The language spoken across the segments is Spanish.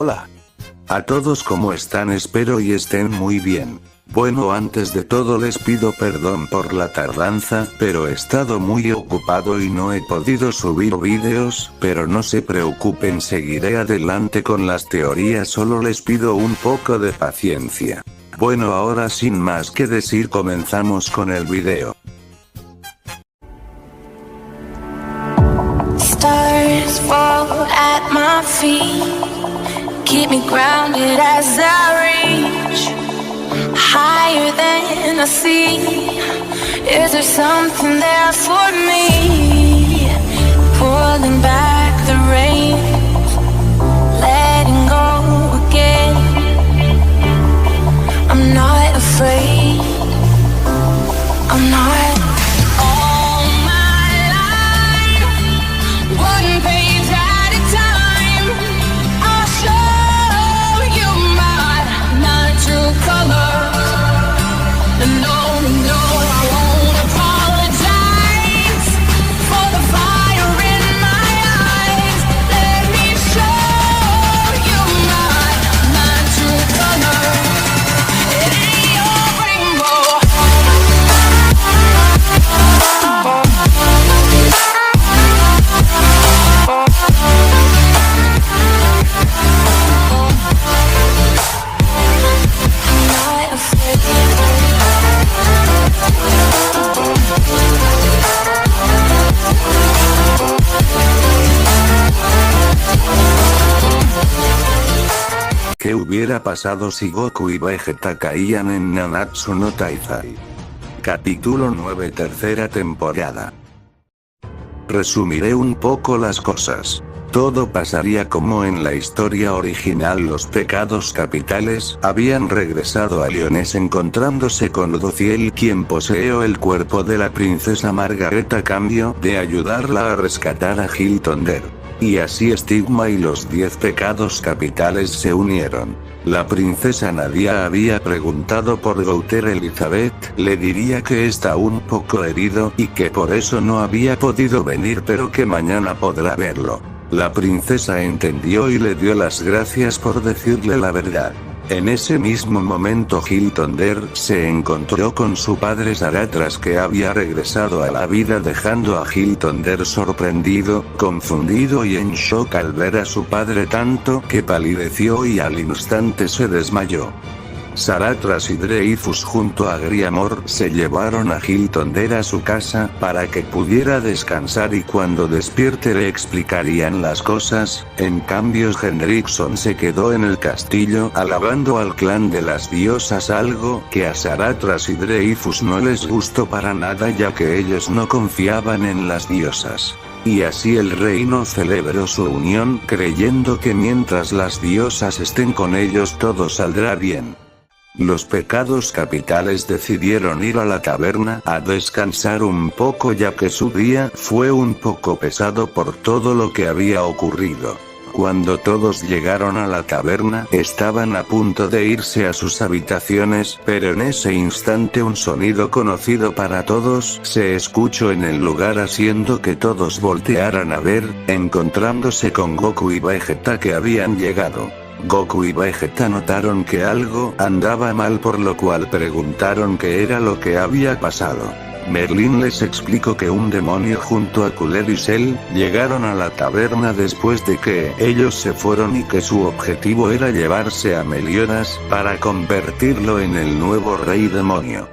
Hola a todos, ¿cómo están? Espero y estén muy bien. Bueno, antes de todo les pido perdón por la tardanza, pero he estado muy ocupado y no he podido subir vídeos, pero no se preocupen, seguiré adelante con las teorías, solo les pido un poco de paciencia. Bueno, ahora sin más que decir, comenzamos con el video. Stars fall at my feet, keep me grounded as I reach higher than I see. Is there something there for me? Pulling back the reins, letting go again. I'm not afraid, I'm not. ¿Qué hubiera pasado si Goku y Vegeta caían en Nanatsu no Taizai? Capítulo 9, tercera temporada. Resumiré un poco las cosas. Todo pasaría como en la historia original. Los pecados capitales habían regresado a Lyonesse encontrándose con Luciel, quien poseó el cuerpo de la princesa Margaret a cambio de ayudarla a rescatar a Hilton Der. Y así Stigma y los 10 pecados capitales se unieron. La princesa Nadia había preguntado por Gouter. Elizabeth le diría que está un poco herido y que por eso no había podido venir, pero que mañana podrá verlo. La princesa entendió y le dio las gracias por decirle la verdad. En ese mismo momento Hilton Der se encontró con su padre Saratras, que había regresado a la vida, dejando a Hilton Der sorprendido, confundido y en shock al ver a su padre, tanto que palideció y al instante se desmayó. Saratras y Dreyfus junto a Griamor se llevaron a Hilton Der a su casa para que pudiera descansar y cuando despierte le explicarían las cosas. En cambio Hendrickson se quedó en el castillo alabando al clan de las diosas, algo que a Saratras y Dreyfus no les gustó para nada, ya que ellos no confiaban en las diosas. Y así el reino celebró su unión, creyendo que mientras las diosas estén con ellos todo saldrá bien. Los pecados capitales decidieron ir a la taberna a descansar un poco, ya que su día fue un poco pesado por todo lo que había ocurrido. Cuando todos llegaron a la taberna, estaban a punto de irse a sus habitaciones, pero en ese instante un sonido conocido para todos se escuchó en el lugar, haciendo que todos voltearan a ver, encontrándose con Goku y Vegeta, que habían llegado. Goku y Vegeta notaron que algo andaba mal, por lo cual preguntaron qué era lo que había pasado. Merlin les explicó que un demonio junto a Cooler y Cell llegaron a la taberna después de que ellos se fueron y que su objetivo era llevarse a Meliodas para convertirlo en el nuevo rey demonio.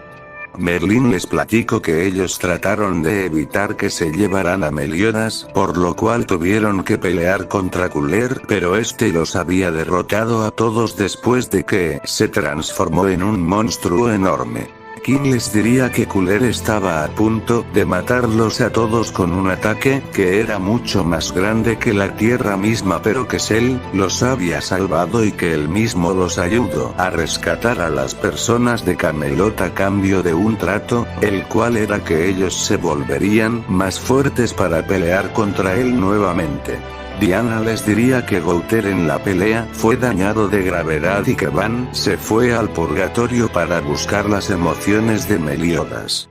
Merlin les platicó que ellos trataron de evitar que se llevaran a Meliodas, por lo cual tuvieron que pelear contra Cooler, pero este los había derrotado a todos después de que se transformó en un monstruo enorme. ¿Quién les diría que Cooler estaba a punto de matarlos a todos con un ataque que era mucho más grande que la tierra misma, pero que Cell los había salvado y que él mismo los ayudó a rescatar a las personas de Camelot a cambio de un trato, el cual era que ellos se volverían más fuertes para pelear contra él nuevamente. Diana les diría que Gouter en la pelea fue dañado de gravedad y que Van se fue al purgatorio para buscar las emociones de Meliodas.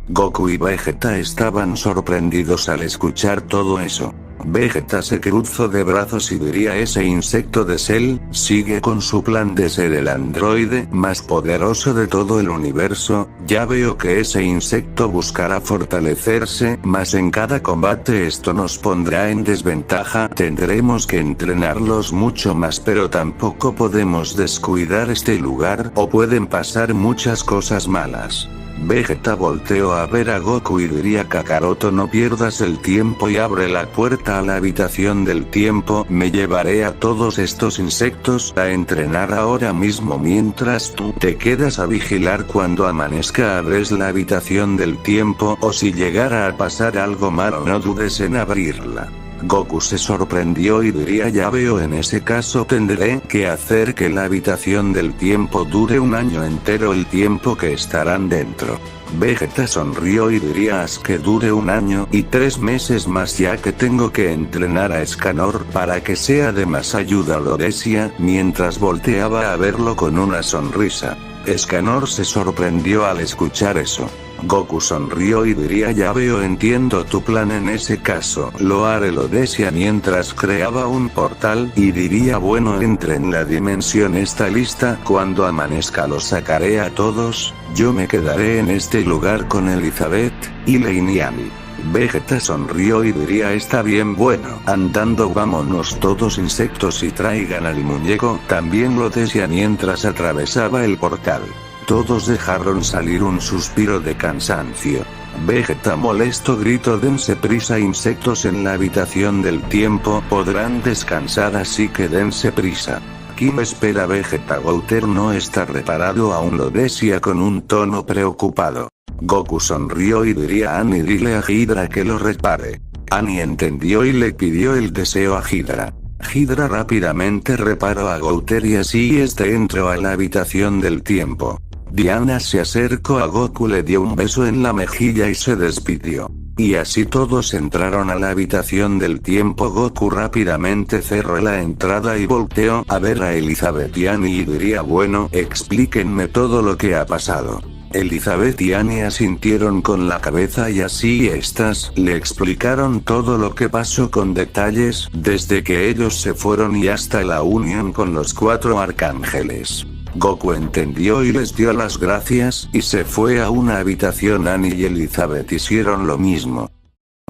Goku y Vegeta estaban sorprendidos al escuchar todo eso. Vegeta se cruzó de brazos y diría: ese insecto de Cell, sigue con su plan de ser el androide más poderoso de todo el universo. Ya veo que ese insecto buscará fortalecerse, mas en cada combate esto nos pondrá en desventaja. Tendremos que entrenarlos mucho más, pero tampoco podemos descuidar este lugar, o pueden pasar muchas cosas malas. Vegeta volteó a ver a Goku y diría: Kakaroto, no pierdas el tiempo y abre la puerta a la habitación del tiempo. Me llevaré a todos estos insectos a entrenar ahora mismo, mientras tú te quedas a vigilar. Cuando amanezca abres la habitación del tiempo, o si llegara a pasar algo malo no dudes en abrirla. Goku se sorprendió y diría: ya veo, en ese caso tendré que hacer que la habitación del tiempo dure un año entero, el tiempo que estarán dentro. Vegeta sonrió y diría: haz que dure un año y 3 meses más, ya que tengo que entrenar a Escanor para que sea de más ayuda. Lo decía mientras volteaba a verlo con una sonrisa. Escanor se sorprendió al escuchar eso. Goku sonrió y diría: ya veo, entiendo tu plan, en ese caso lo haré. Lo decía mientras creaba un portal y diría: bueno, entre en la dimensión, está lista. Cuando amanezca los sacaré a todos. Yo me quedaré en este lugar con Elizabeth, Elaine y Annie. Vegeta sonrió y diría: está bien, bueno, andando, vámonos todos insectos y traigan al muñeco. También lo decía mientras atravesaba el portal. Todos dejaron salir un suspiro de cansancio. Vegeta molesto gritó: dense prisa, insectos en la habitación del tiempo podrán descansar, así que dense prisa. Aquí me espera Vegeta. Gouter no está reparado aún, lo decía con un tono preocupado. Goku sonrió y diría: Annie, dile a Hydra que lo repare. Annie entendió y le pidió el deseo a Hydra. Hydra rápidamente reparó a Gouter y así este entró a la habitación del tiempo. Diana se acercó a Goku, le dio un beso en la mejilla y se despidió. Y así todos entraron a la habitación del tiempo. Goku rápidamente cerró la entrada y volteó a ver a Elizabeth y Annie y diría: bueno, explíquenme todo lo que ha pasado. Elizabeth y Annie asintieron con la cabeza y así estas le explicaron todo lo que pasó con detalles, desde que ellos se fueron y hasta la unión con los 4 arcángeles. Goku entendió y les dio las gracias, y se fue a una habitación. Annie y Elizabeth hicieron lo mismo.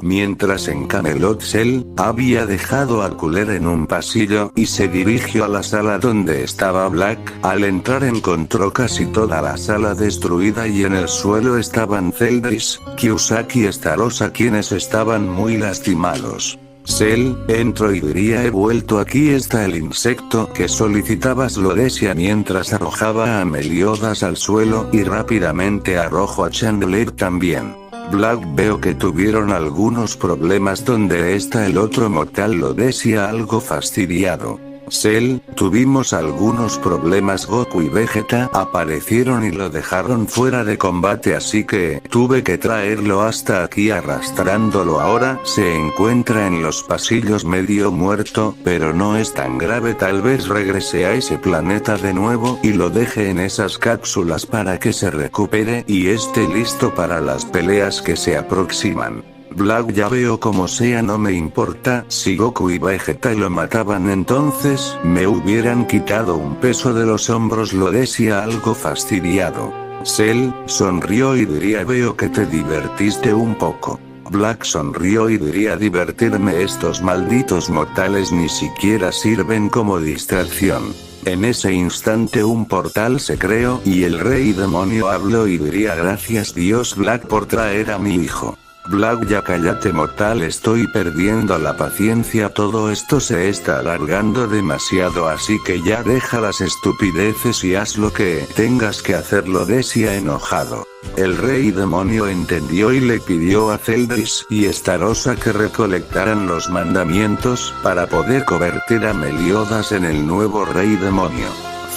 Mientras en Camelot, Cell había dejado a Cooler en un pasillo y se dirigió a la sala donde estaba Black. Al entrar encontró casi toda la sala destruida y en el suelo estaban Celdris, Kyusaki y Starosa, quienes estaban muy lastimados. Cell entró y diría: he vuelto, aquí está el insecto que solicitabas, lo decía mientras arrojaba a Meliodas al suelo y rápidamente arrojó a Chandler también. Black, veo que tuvieron algunos problemas. ¿Dónde está el otro mortal?, lo decía algo fastidiado. Cell, tuvimos algunos problemas. Goku y Vegeta aparecieron y lo dejaron fuera de combate, así que tuve que traerlo hasta aquí arrastrándolo. Ahora se encuentra en los pasillos medio muerto, pero no es tan grave. Tal vez regrese a ese planeta de nuevo y lo deje en esas cápsulas para que se recupere y esté listo para las peleas que se aproximan. Black, ya veo, como sea, no me importa. Si Goku y Vegeta lo mataban, entonces me hubieran quitado un peso de los hombros, lo decía algo fastidiado. Cell sonrió y diría: veo que te divertiste un poco. Black sonrió y diría: divertirme, estos malditos mortales ni siquiera sirven como distracción. En ese instante un portal se creó y el rey demonio habló y diría: gracias Dios, Black, por traer a mi hijo. Black, ya cállate, mortal, estoy perdiendo la paciencia, todo esto se está alargando demasiado, así que ya deja las estupideces y haz lo que tengas que hacer, lo decía enojado. El rey demonio entendió y le pidió a Celdris y Starosa que recolectaran los mandamientos para poder convertir a Meliodas en el nuevo rey demonio.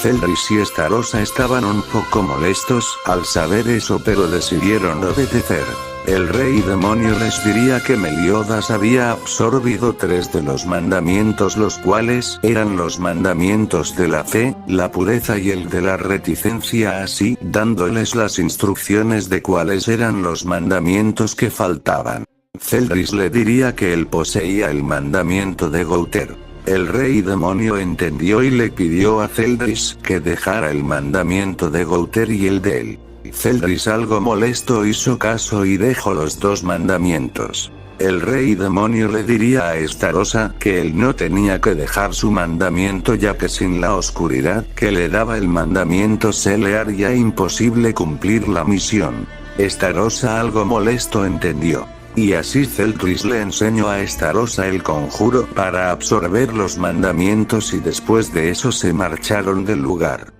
Celdris y Starosa estaban un poco molestos al saber eso, pero decidieron obedecer. El rey demonio les diría que Meliodas había absorbido 3 de los mandamientos, los cuales eran los mandamientos de la fe, la pureza y el de la reticencia, así dándoles las instrucciones de cuáles eran los mandamientos que faltaban. Celdris le diría que él poseía el mandamiento de Gowther. El rey demonio entendió y le pidió a Celdris que dejara el mandamiento de Gowther y el de él. Celdris, algo molesto, hizo caso y dejó los dos mandamientos. El rey demonio le diría a Estarossa que él no tenía que dejar su mandamiento, ya que sin la oscuridad que le daba el mandamiento se le haría imposible cumplir la misión. Estarossa, algo molesto, entendió. Y así Celdris le enseñó a Estarossa el conjuro para absorber los mandamientos y después de eso se marcharon del lugar.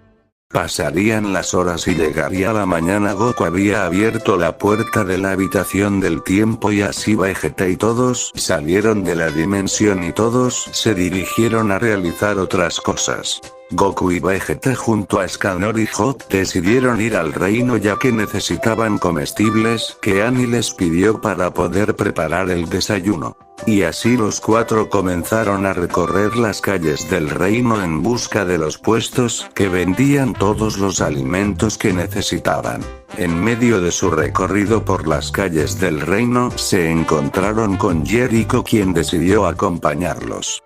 Pasarían las horas y llegaría la mañana. Goku había abierto la puerta de la habitación del tiempo y así Vegeta y todos salieron de la dimensión y todos se dirigieron a realizar otras cosas. Goku y Vegeta junto a Scanor y Hot decidieron ir al reino ya que necesitaban comestibles que Annie les pidió para poder preparar el desayuno. Y así los cuatro comenzaron a recorrer las calles del reino en busca de los puestos que vendían todos los alimentos que necesitaban. En medio de su recorrido por las calles del reino se encontraron con Jericho, quien decidió acompañarlos.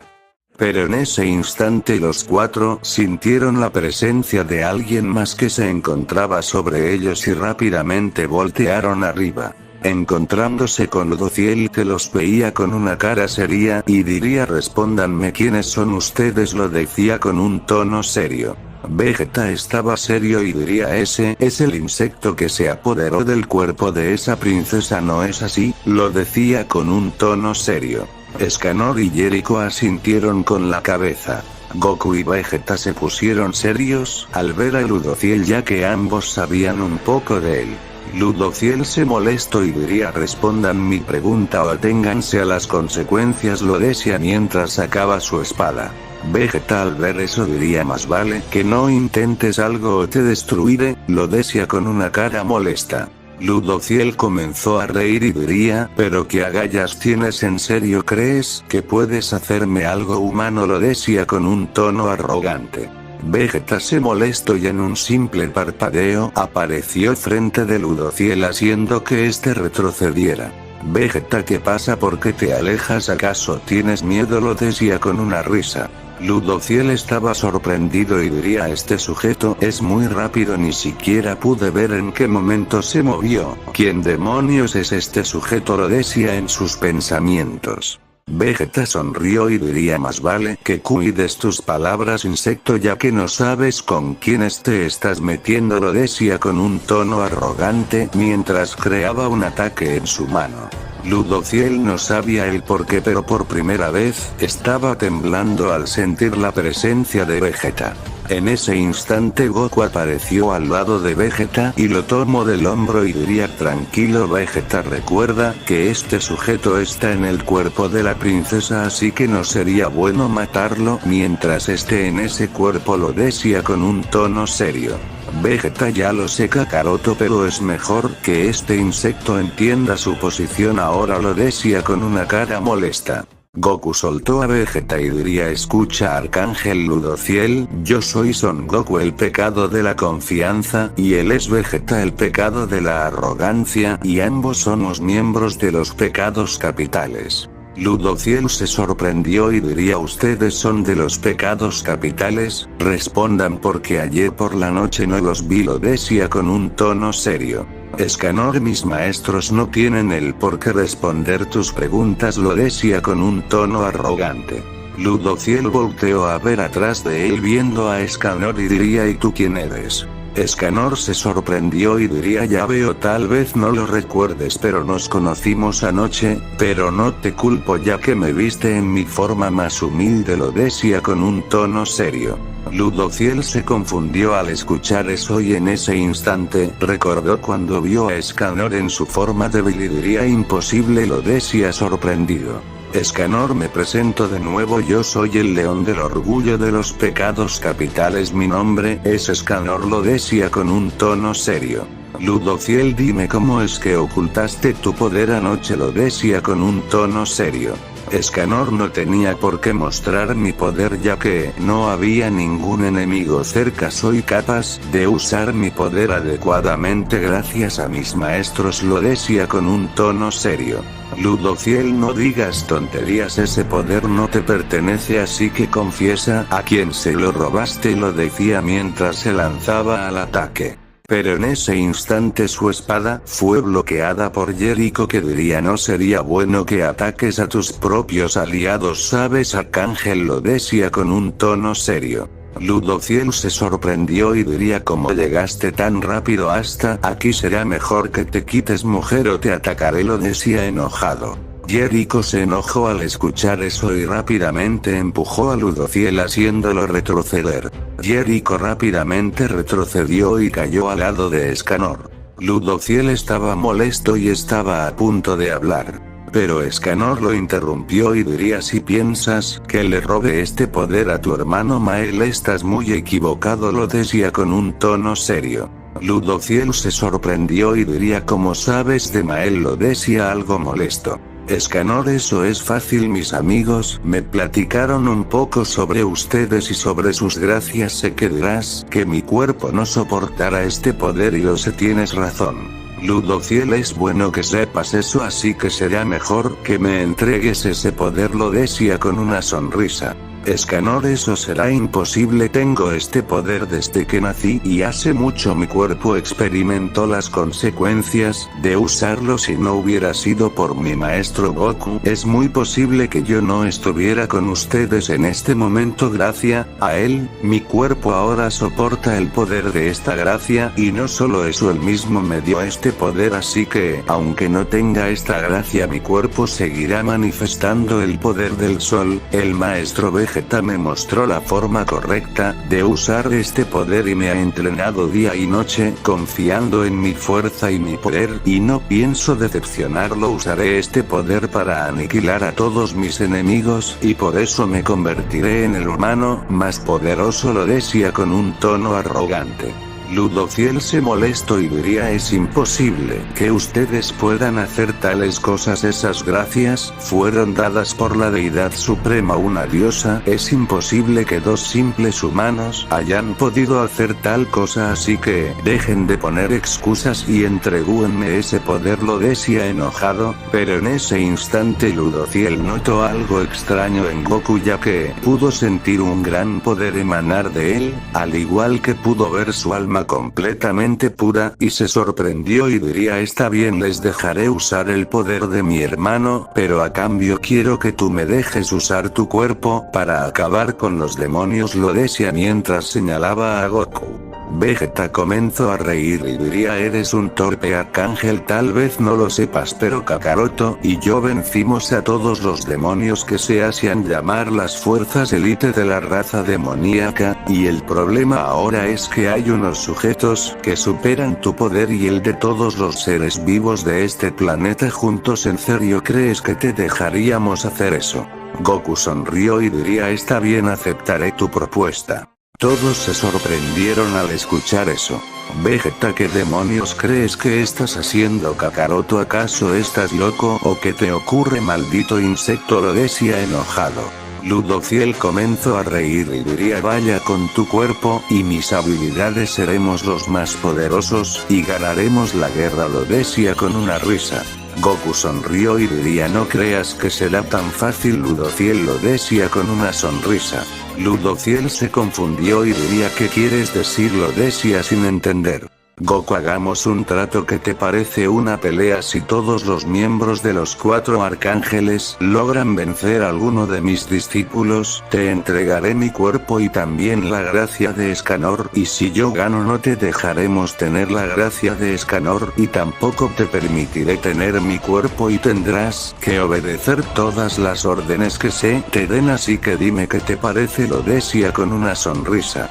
Pero en ese instante los cuatro sintieron la presencia de alguien más que se encontraba sobre ellos y rápidamente voltearon arriba, encontrándose con Ludociel, que los veía con una cara seria y diría: respóndanme, ¿quiénes son ustedes? Lo decía con un tono serio. Vegeta estaba serio y diría: ese es el insecto que se apoderó del cuerpo de esa princesa, ¿no es así? Lo decía con un tono serio. Scanor y Jericho asintieron con la cabeza. Goku y Vegeta se pusieron serios al ver a Ludociel, ya que ambos sabían un poco de él. Ludociel se molestó y diría: respondan mi pregunta o aténganse a las consecuencias, lo decía mientras sacaba su espada. Vegeta al ver eso diría: más vale que no intentes algo o te destruiré, lo decía con una cara molesta. Ludociel comenzó a reír y diría: pero qué agallas tienes, ¿en serio crees que puedes hacerme algo humano? Lo decía con un tono arrogante. Vegeta se molestó y en un simple parpadeo apareció frente de Ludociel haciendo que este retrocediera. Vegeta, ¿qué pasa? ¿Por qué te alejas? ¿Acaso tienes miedo? Lo decía con una risa. Ludociel estaba sorprendido y diría: este sujeto es muy rápido, ni siquiera pude ver en qué momento se movió. ¿Quién demonios es este sujeto? Lo decía en sus pensamientos. Vegeta sonrió y diría: más vale que cuides tus palabras, insecto, ya que no sabes con quiénes te estás metiendo, lo decía con un tono arrogante mientras creaba un ataque en su mano. Ludociel no sabía el porqué, pero por primera vez estaba temblando al sentir la presencia de Vegeta. En ese instante Goku apareció al lado de Vegeta y lo tomó del hombro y diría: tranquilo Vegeta, recuerda que este sujeto está en el cuerpo de la princesa, así que no sería bueno matarlo mientras esté en ese cuerpo, lo decía con un tono serio. Vegeta: ya lo sé Kakaroto, pero es mejor que este insecto entienda su posición ahora, lo decía con una cara molesta. Goku soltó a Vegeta y diría: escucha Arcángel Ludociel, yo soy Son Goku, el pecado de la confianza, y él es Vegeta, el pecado de la arrogancia, y ambos somos miembros de los pecados capitales. Ludociel se sorprendió y diría: ¿ustedes son de los pecados capitales? Respondan, porque ayer por la noche no los vi, lo decía con un tono serio. Scanor: mis maestros no tienen el por qué responder tus preguntas, lo decía con un tono arrogante. Ludociel volteó a ver atrás de él viendo a Scanor y diría: ¿y tú quién eres? Scanor se sorprendió y diría: ya veo, tal vez no lo recuerdes, pero nos conocimos anoche, pero no te culpo ya que me viste en mi forma más humilde, lo decía con un tono serio. Ludociel se confundió al escuchar eso y en ese instante recordó cuando vio a Scanor en su forma débil y diría: imposible, lo decía sorprendido. Scanor: me presento de nuevo, yo soy el león del orgullo de los pecados capitales, mi nombre es Scanor, lo decía con un tono serio. Ludociel: dime cómo es que ocultaste tu poder anoche, lo decía con un tono serio. Scanor: no tenía por qué mostrar mi poder ya que no había ningún enemigo cerca, soy capaz de usar mi poder adecuadamente gracias a mis maestros, lo decía con un tono serio. Ludociel, no digas tonterías, ese poder no te pertenece, así que confiesa a quién se lo robaste, lo decía mientras se lanzaba al ataque. Pero en ese instante su espada fue bloqueada por Jericho, que diría: no sería bueno que ataques a tus propios aliados, ¿sabes? Arcángel, lo decía con un tono serio. Ludociel se sorprendió y diría: ¿cómo llegaste tan rápido hasta aquí? Será mejor que te quites, mujer, o te atacaré, lo decía enojado. Jericho se enojó al escuchar eso y rápidamente empujó a Ludociel haciéndolo retroceder. Jericho rápidamente retrocedió y cayó al lado de Escanor. Ludociel estaba molesto y estaba a punto de hablar. Pero Escanor lo interrumpió y diría: si piensas que le robe este poder a tu hermano Mael, estás muy equivocado, lo decía con un tono serio. Ludociel se sorprendió y diría: ¿cómo sabes de Mael? Lo decía algo molesto. Escanor: eso es fácil, mis amigos me platicaron un poco sobre ustedes y sobre sus gracias. Sé que dirás que mi cuerpo no soportará este poder y lo sé, tienes razón. Ludociel, es bueno que sepas eso, así que será mejor que me entregues ese poder, lo decía con una sonrisa. Escanor: eso será imposible, tengo este poder desde que nací y hace mucho mi cuerpo experimentó las consecuencias de usarlo. Si no hubiera sido por mi maestro Goku, es muy posible que yo no estuviera con ustedes en este momento. Gracias a él, mi cuerpo ahora soporta el poder de esta gracia, y no solo eso, él mismo me dio este poder, así que, aunque no tenga esta gracia, mi cuerpo seguirá manifestando el poder del sol. El maestro Vegeta me mostró la forma correcta de usar este poder y me ha entrenado día y noche, confiando en mi fuerza y mi poder, y no pienso decepcionarlo. Usaré este poder para aniquilar a todos mis enemigos, y por eso me convertiré en el humano más poderoso, lo decía con un tono arrogante. Ludociel se molestó y diría: es imposible que ustedes puedan hacer tales cosas, esas gracias fueron dadas por la deidad suprema, una diosa, es imposible que dos simples humanos hayan podido hacer tal cosa, así que dejen de poner excusas y entregúenme ese poder, lo decía enojado. Pero en ese instante Ludociel notó algo extraño en Goku, ya que pudo sentir un gran poder emanar de él, al igual que pudo ver su alma completamente pura, y se sorprendió y diría: está bien, les dejaré usar el poder de mi hermano, pero a cambio quiero que tú me dejes usar tu cuerpo para acabar con los demonios, lo decía mientras señalaba a Goku. Vegeta comenzó a reír y diría: eres un torpe, Arcángel, tal vez no lo sepas, pero Kakaroto y yo vencimos a todos los demonios que se hacían llamar las fuerzas élite de la raza demoníaca, y el problema ahora es que hay unos sujetos que superan tu poder y el de todos los seres vivos de este planeta juntos. ¿En serio crees que te dejaríamos hacer eso? Goku sonrió y diría: está bien, aceptaré tu propuesta. Todos se sorprendieron al escuchar eso. Vegeta: ¿qué demonios crees que estás haciendo, Kakaroto? ¿Acaso estás loco o qué te ocurre, maldito insecto? Lo decía enojado. Ludociel comenzó a reír y diría: vaya, con tu cuerpo y mis habilidades seremos los más poderosos y ganaremos la guerra, lo decía con una risa. Goku sonrió y diría: no creas que será tan fácil, Ludociel, lo decía con una sonrisa. Ludociel se confundió y diría: ¿qué quieres decir? Lo decía sin entender. Goku: hagamos un trato, ¿qué te parece una pelea? Si todos los miembros de los 4 arcángeles logran vencer a alguno de mis discípulos, te entregaré mi cuerpo y también la gracia de Escanor, y si yo gano no te dejaremos tener la gracia de Escanor y tampoco te permitiré tener mi cuerpo y tendrás que obedecer todas las órdenes que se te den, así que dime qué te parece, lo decía con una sonrisa.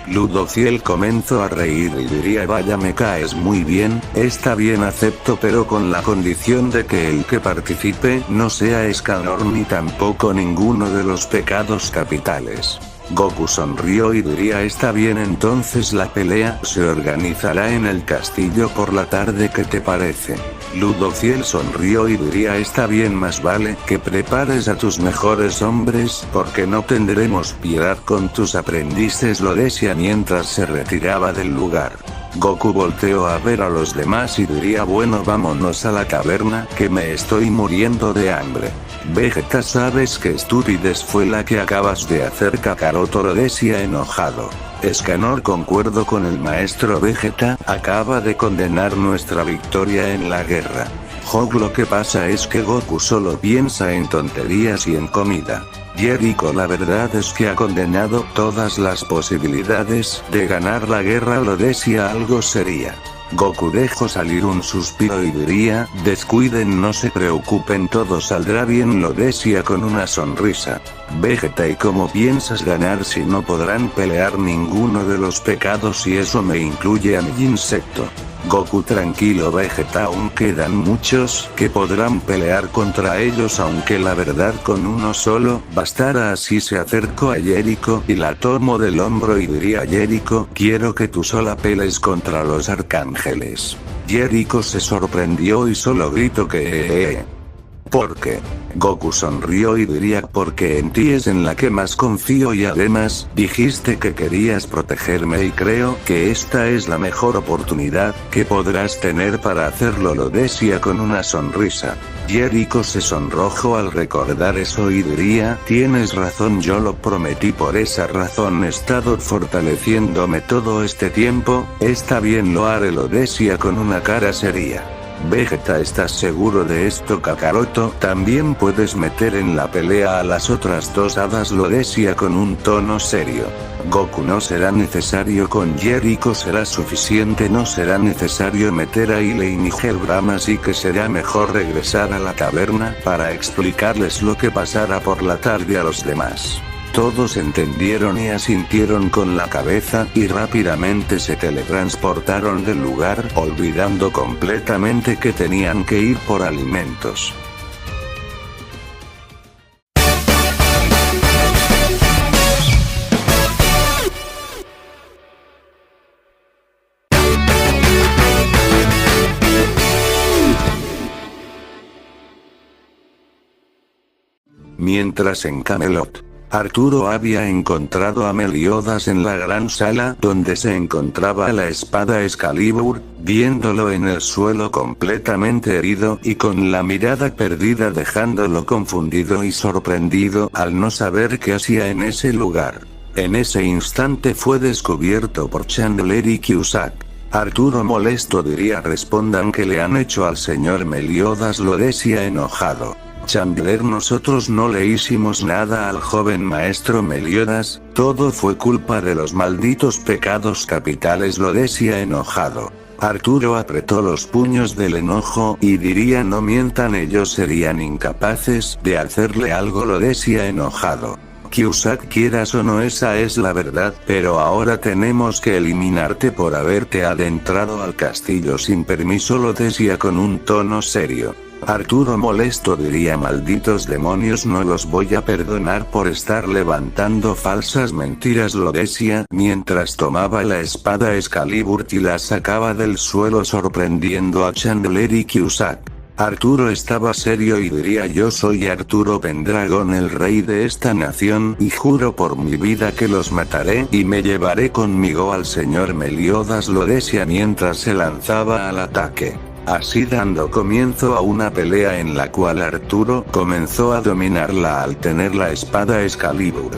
Ludociel comenzó a reír y diría: vaya, me caes muy bien, está bien, acepto, pero con la condición de que el que participe no sea Escanor ni tampoco ninguno de los pecados capitales. Goku sonrió y diría: está bien, entonces la pelea se organizará en el castillo por la tarde, ¿qué te parece? Ludociel sonrió y diría: está bien, más vale que prepares a tus mejores hombres, porque no tendremos piedad con tus aprendices, lo decía mientras se retiraba del lugar. Goku volteó a ver a los demás y diría bueno vámonos a la caverna que me estoy muriendo de hambre. Vegeta sabes qué estupidez fue la que acabas de hacer Kakaroto lo decía enojado. Escanor concuerdo con el maestro Vegeta, acaba de condenar nuestra victoria en la guerra. Hog lo que pasa es que Goku solo piensa en tonterías y en comida. Jericho la verdad es que ha condenado todas las posibilidades de ganar la guerra lo decía algo sería. Goku dejó salir un suspiro y diría, descuiden no se preocupen todo saldrá bien lo decía con una sonrisa. Vegeta y cómo piensas ganar si no podrán pelear ninguno de los pecados y eso me incluye a mi insecto. Goku tranquilo Vegeta aún quedan muchos que podrán pelear contra ellos aunque la verdad con uno solo bastará así se acercó a Jericho y la tomó del hombro y diría Jericho quiero que tú sola pelees contra los arcángeles. Jericho se sorprendió y solo gritó que ¿por qué? Goku sonrió y diría porque en ti es en la que más confío y además, dijiste que querías protegerme y creo que esta es la mejor oportunidad que podrás tener para hacerlo lo decía con una sonrisa. Jericho se sonrojó al recordar eso y diría, tienes razón yo lo prometí por esa razón he estado fortaleciéndome todo este tiempo, está bien lo haré lo decía con una cara seria. Vegeta ¿estás seguro de esto Kakaroto? También puedes meter en la pelea a las otras dos hadas lo decía con un tono serio. Goku no será necesario con Jericho será suficiente no será necesario meter a Ilein y Hellgram así que será mejor regresar a la caverna para explicarles lo que pasará por la tarde a los demás. Todos entendieron y asintieron con la cabeza y rápidamente se teletransportaron del lugar olvidando completamente que tenían que ir por alimentos. Mientras en Camelot, Arturo había encontrado a Meliodas en la gran sala donde se encontraba la espada Excalibur, viéndolo en el suelo completamente herido y con la mirada perdida dejándolo confundido y sorprendido al no saber qué hacía en ese lugar. En ese instante fue descubierto por Chandler y Cusack. Arturo molesto diría respondan que le han hecho al señor Meliodas lo decía enojado. Chandler nosotros no le hicimos nada al joven maestro Meliodas, todo fue culpa de los malditos pecados capitales lo decía enojado. Arturo apretó los puños del enojo y diría no mientan ellos serían incapaces de hacerle algo lo decía enojado. Cusack quieras o no esa es la verdad pero ahora tenemos que eliminarte por haberte adentrado al castillo sin permiso lo decía con un tono serio. Arturo molesto diría malditos demonios no los voy a perdonar por estar levantando falsas mentiras lo decía mientras tomaba la espada Excalibur y la sacaba del suelo sorprendiendo a Chandler y Cusack. Arturo estaba serio y diría yo soy Arturo Pendragon el rey de esta nación y juro por mi vida que los mataré y me llevaré conmigo al señor Meliodas lo decía mientras se lanzaba al ataque. Así dando comienzo a una pelea en la cual Arturo comenzó a dominarla al tener la espada Excalibur,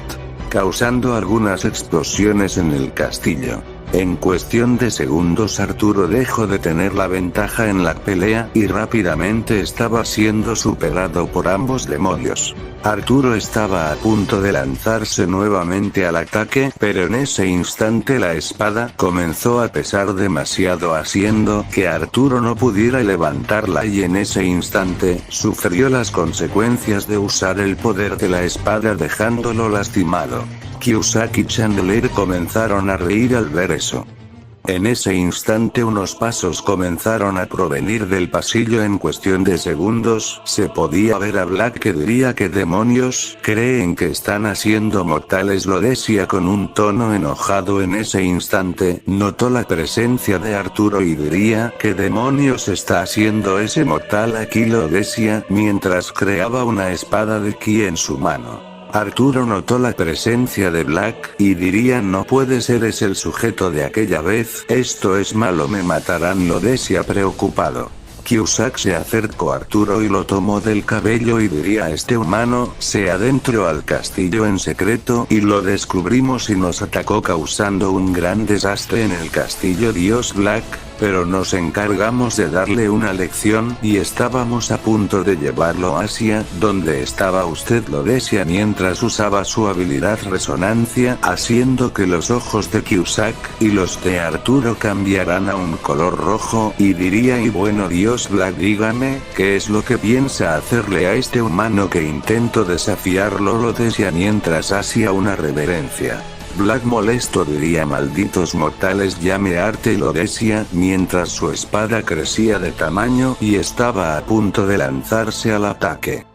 causando algunas explosiones en el castillo. En cuestión de segundos Arturo dejó de tener la ventaja en la pelea y rápidamente estaba siendo superado por ambos demonios. Arturo estaba a punto de lanzarse nuevamente al ataque, pero en ese instante la espada comenzó a pesar demasiado haciendo que Arturo no pudiera levantarla y en ese instante sufrió las consecuencias de usar el poder de la espada dejándolo lastimado. Cusack y Chandler comenzaron a reír al ver eso. En ese instante unos pasos comenzaron a provenir del pasillo en cuestión de segundos, se podía ver a Black que diría que demonios creen que están haciendo mortales lo decía con un tono enojado en ese instante, notó la presencia de Arturo y diría que demonios está haciendo ese mortal aquí lo decía mientras creaba una espada de ki en su mano. Arturo notó la presencia de Black, y diría no puede ser, es el sujeto de aquella vez, esto es malo, me matarán, lo decía preocupado. Cusack se acercó a Arturo y lo tomó del cabello y diría este humano se adentró al castillo en secreto y lo descubrimos y nos atacó causando un gran desastre en el castillo Dios Black, pero nos encargamos de darle una lección y estábamos a punto de llevarlo a Asia, donde estaba usted, lo decía mientras usaba su habilidad resonancia, haciendo que los ojos de Cusack y los de Arturo cambiaran a un color rojo, y diría y bueno Dios Black dígame, ¿qué es lo que piensa hacerle a este humano que intento desafiarlo? Lo decía mientras hacía una reverencia. Black molesto diría malditos mortales llame arte, lo decía mientras su espada crecía de tamaño y estaba a punto de lanzarse al ataque.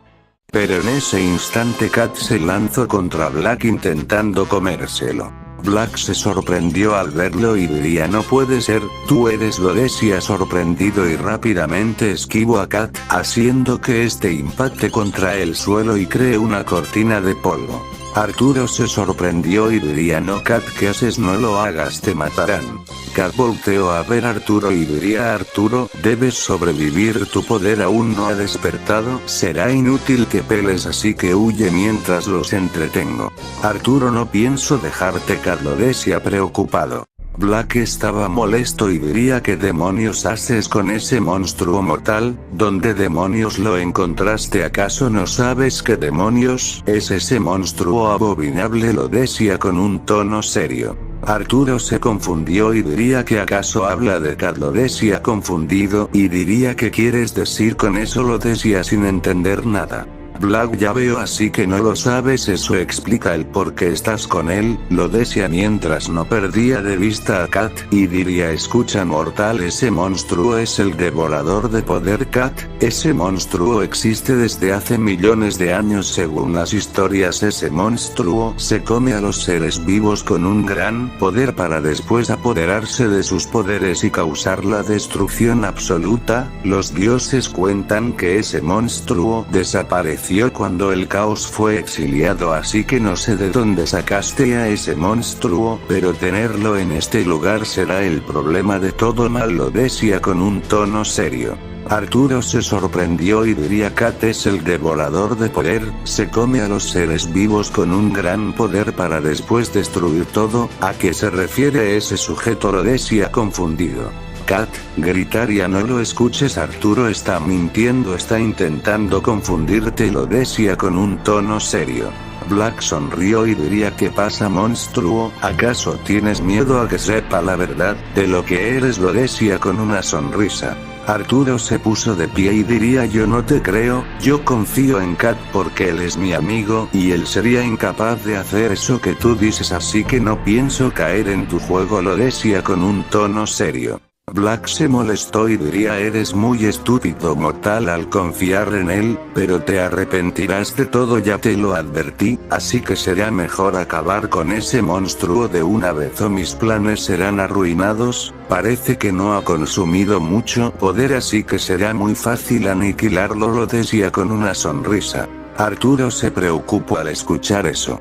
Pero en ese instante Kat se lanzó contra Black intentando comérselo. Black se sorprendió al verlo y diría no puede ser, tú eres, lo decía sorprendido y rápidamente esquivó a Kat, haciendo que este impacte contra el suelo y cree una cortina de polvo. Arturo se sorprendió y diría no Kat, ¿qué haces? No lo hagas, te matarán. Kat volteó a ver a Arturo y diría Arturo, debes sobrevivir, tu poder aún no ha despertado, será inútil que pelees así que huye mientras los entretengo. Arturo no pienso dejarte, Kat lo decía preocupado. Black estaba molesto y diría ¿qué demonios haces con ese monstruo mortal? ¿Dónde demonios lo encontraste? ¿Acaso no sabes qué demonios es ese monstruo abominable? Lo decía con un tono serio. Arturo se confundió y diría que acaso habla de Kat, lo decía confundido, y diría ¿qué quieres decir con eso? Lo decía sin entender nada. Black ya veo así que no lo sabes, eso explica el por qué estás con él, lo decía mientras no perdía de vista a Kat, y diría escucha mortal, ese monstruo es el devorador de poder Kat, ese monstruo existe desde hace millones de años según las historias, ese monstruo se come a los seres vivos con un gran poder para después apoderarse de sus poderes y causar la destrucción absoluta, los dioses cuentan que ese monstruo desapareció cuando el caos fue exiliado, así que no sé de dónde sacaste a ese monstruo, pero tenerlo en este lugar será el problema de todo mal, lo decía con un tono serio. Arturo se sorprendió y diría Kat es el devorador de poder, se come a los seres vivos con un gran poder para después destruir todo, ¿a qué se refiere ese sujeto? Lo decía confundido. Kat, gritaría no lo escuches, Arturo está mintiendo, está intentando confundirte, lo decía con un tono serio. Black sonrió y diría ¿qué pasa monstruo? ¿Acaso tienes miedo a que sepa la verdad de lo que eres? Lo decía con una sonrisa. Arturo se puso de pie y diría yo no te creo, yo confío en Kat porque él es mi amigo y él sería incapaz de hacer eso que tú dices, así que no pienso caer en tu juego, lo decía con un tono serio. Black se molestó y diría eres muy estúpido mortal al confiar en él, pero te arrepentirás de todo, ya te lo advertí, así que será mejor acabar con ese monstruo de una vez o mis planes serán arruinados, parece que no ha consumido mucho poder así que será muy fácil aniquilarlo, lo decía con una sonrisa. Arturo se preocupó al escuchar eso.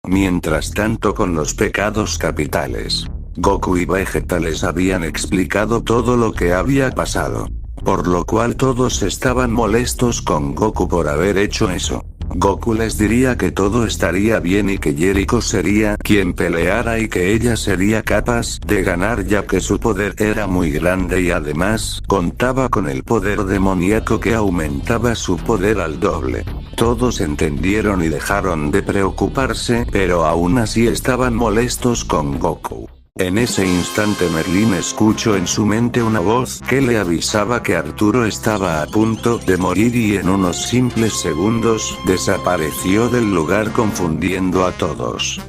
Mientras tanto con los pecados capitales. Goku y Vegeta les habían explicado todo lo que había pasado. Por lo cual todos estaban molestos con Goku por haber hecho eso. Goku les diría que todo estaría bien y que Jericho sería quien peleara y que ella sería capaz de ganar ya que su poder era muy grande y además contaba con el poder demoníaco que aumentaba su poder al doble. Todos entendieron y dejaron de preocuparse, pero aún así estaban molestos con Goku. En ese instante Merlin escuchó en su mente una voz que le avisaba que Arturo estaba a punto de morir y en unos simples segundos desapareció del lugar confundiendo a todos.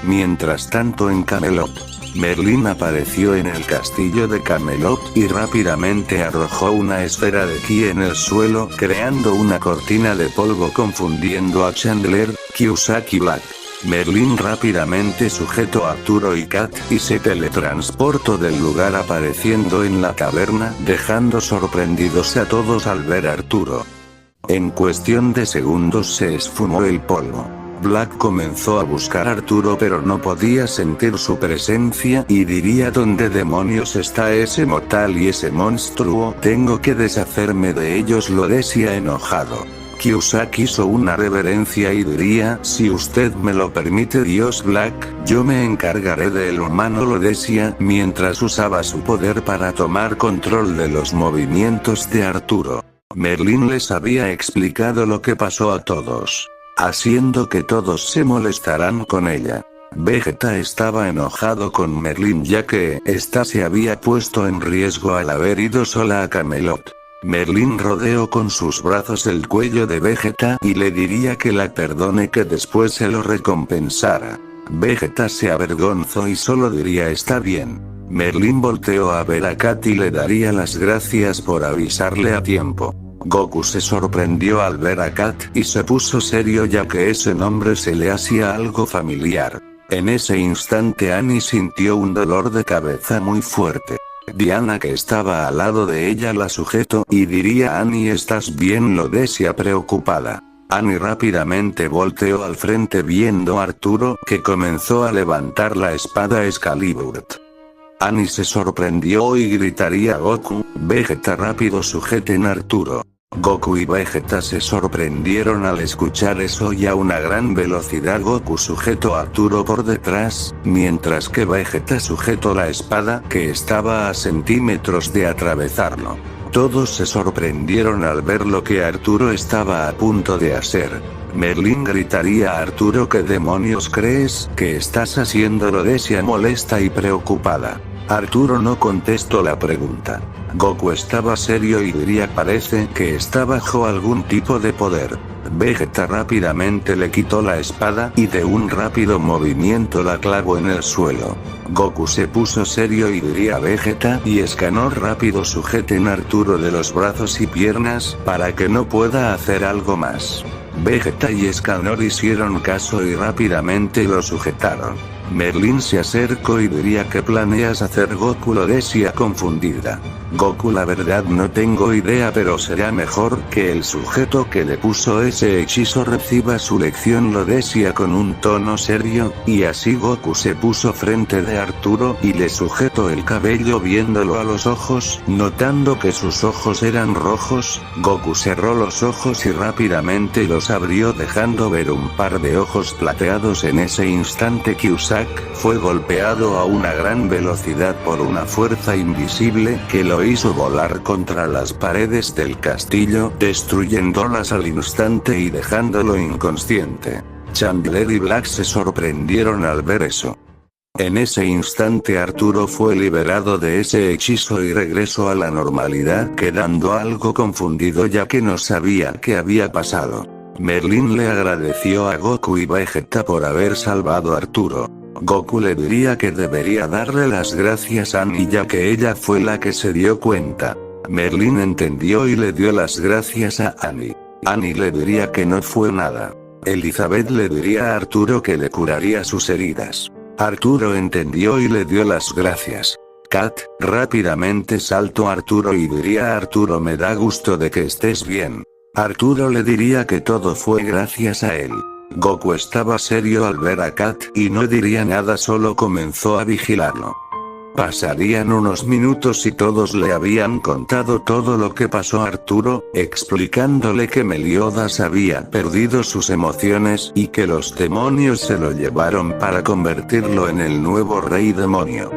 Mientras tanto en Camelot, Merlin apareció en el castillo de Camelot y rápidamente arrojó una esfera de ki en el suelo creando una cortina de polvo confundiendo a Chandler, Cusack y Black. Merlin rápidamente sujetó a Arturo y Kat y se teletransportó del lugar apareciendo en la caverna dejando sorprendidos a todos al ver a Arturo. En cuestión de segundos se esfumó el polvo. Black comenzó a buscar a Arturo pero no podía sentir su presencia y diría ¿dónde demonios está ese mortal y ese monstruo? Tengo que deshacerme de ellos, lo decía enojado. Cusack hizo una reverencia y diría si usted me lo permite Dios Black, yo me encargaré del humano, lo decía mientras usaba su poder para tomar control de los movimientos de Arturo. Merlin les había explicado lo que pasó a todos, haciendo que todos se molestaran con ella. Vegeta estaba enojado con Merlin ya que ésta se había puesto en riesgo al haber ido sola a Camelot. Merlin rodeó con sus brazos el cuello de Vegeta y le diría que la perdone, que después se lo recompensara. Vegeta se avergonzó y solo diría está bien. Merlin volteó a ver a Kat y le daría las gracias por avisarle a tiempo. Goku se sorprendió al ver a Kat y se puso serio ya que ese nombre se le hacía algo familiar. En ese instante Annie sintió un dolor de cabeza muy fuerte. Diana, que estaba al lado de ella, la sujetó y diría Annie ¿estás bien? lo decía preocupada. Annie rápidamente volteó al frente viendo a Arturo que comenzó a levantar la espada Excalibur. Annie se sorprendió y gritaría Goku, Vegeta rápido sujeten a Arturo. Goku y Vegeta se sorprendieron al escuchar eso y a una gran velocidad Goku sujetó a Arturo por detrás, mientras que Vegeta sujetó la espada que estaba a centímetros de atravesarlo. Todos se sorprendieron al ver lo que Arturo estaba a punto de hacer. Merlin gritaría a Arturo ¿qué demonios crees que estás haciendo? lo decía molesta y preocupada. Arturo no contestó la pregunta. Goku estaba serio y diría parece que está bajo algún tipo de poder. Vegeta rápidamente le quitó la espada y de un rápido movimiento la clavó en el suelo. Goku se puso serio y diría Vegeta y Escanor rápido sujeten a Arturo de los brazos y piernas para que no pueda hacer algo más. Vegeta y Escanor hicieron caso y rápidamente lo sujetaron. Merlin se acercó y diría ¿qué planeas hacer? Goku lo decía confundida. Goku la verdad no tengo idea, pero será mejor que el sujeto que le puso ese hechizo reciba su lección, lo decía con un tono serio, y así Goku se puso frente de Arturo y le sujetó el cabello viéndolo a los ojos, notando que sus ojos eran rojos. Goku cerró los ojos y rápidamente los abrió dejando ver un par de ojos plateados. En ese instante Cusack fue golpeado a una gran velocidad por una fuerza invisible que lo hizo volar contra las paredes del castillo, destruyéndolas al instante y dejándolo inconsciente. Chandler y Black se sorprendieron al ver eso. En ese instante Arturo fue liberado de ese hechizo y regresó a la normalidad, quedando algo confundido ya que no sabía qué había pasado. Merlin le agradeció a Goku y Vegeta por haber salvado a Arturo. Goku le diría que debería darle las gracias a Annie ya que ella fue la que se dio cuenta. Merlin entendió y le dio las gracias a Annie. Annie le diría que no fue nada. Elizabeth le diría a Arturo que le curaría sus heridas. Arturo entendió y le dio las gracias. Kat rápidamente saltó a Arturo y diría a Arturo me da gusto de que estés bien. Arturo le diría que todo fue gracias a él. Goku estaba serio al ver a Kat y no diría nada, solo comenzó a vigilarlo. Pasarían unos minutos y todos le habían contado todo lo que pasó a Arturo, explicándole que Meliodas había perdido sus emociones y que los demonios se lo llevaron para convertirlo en el nuevo rey demonio.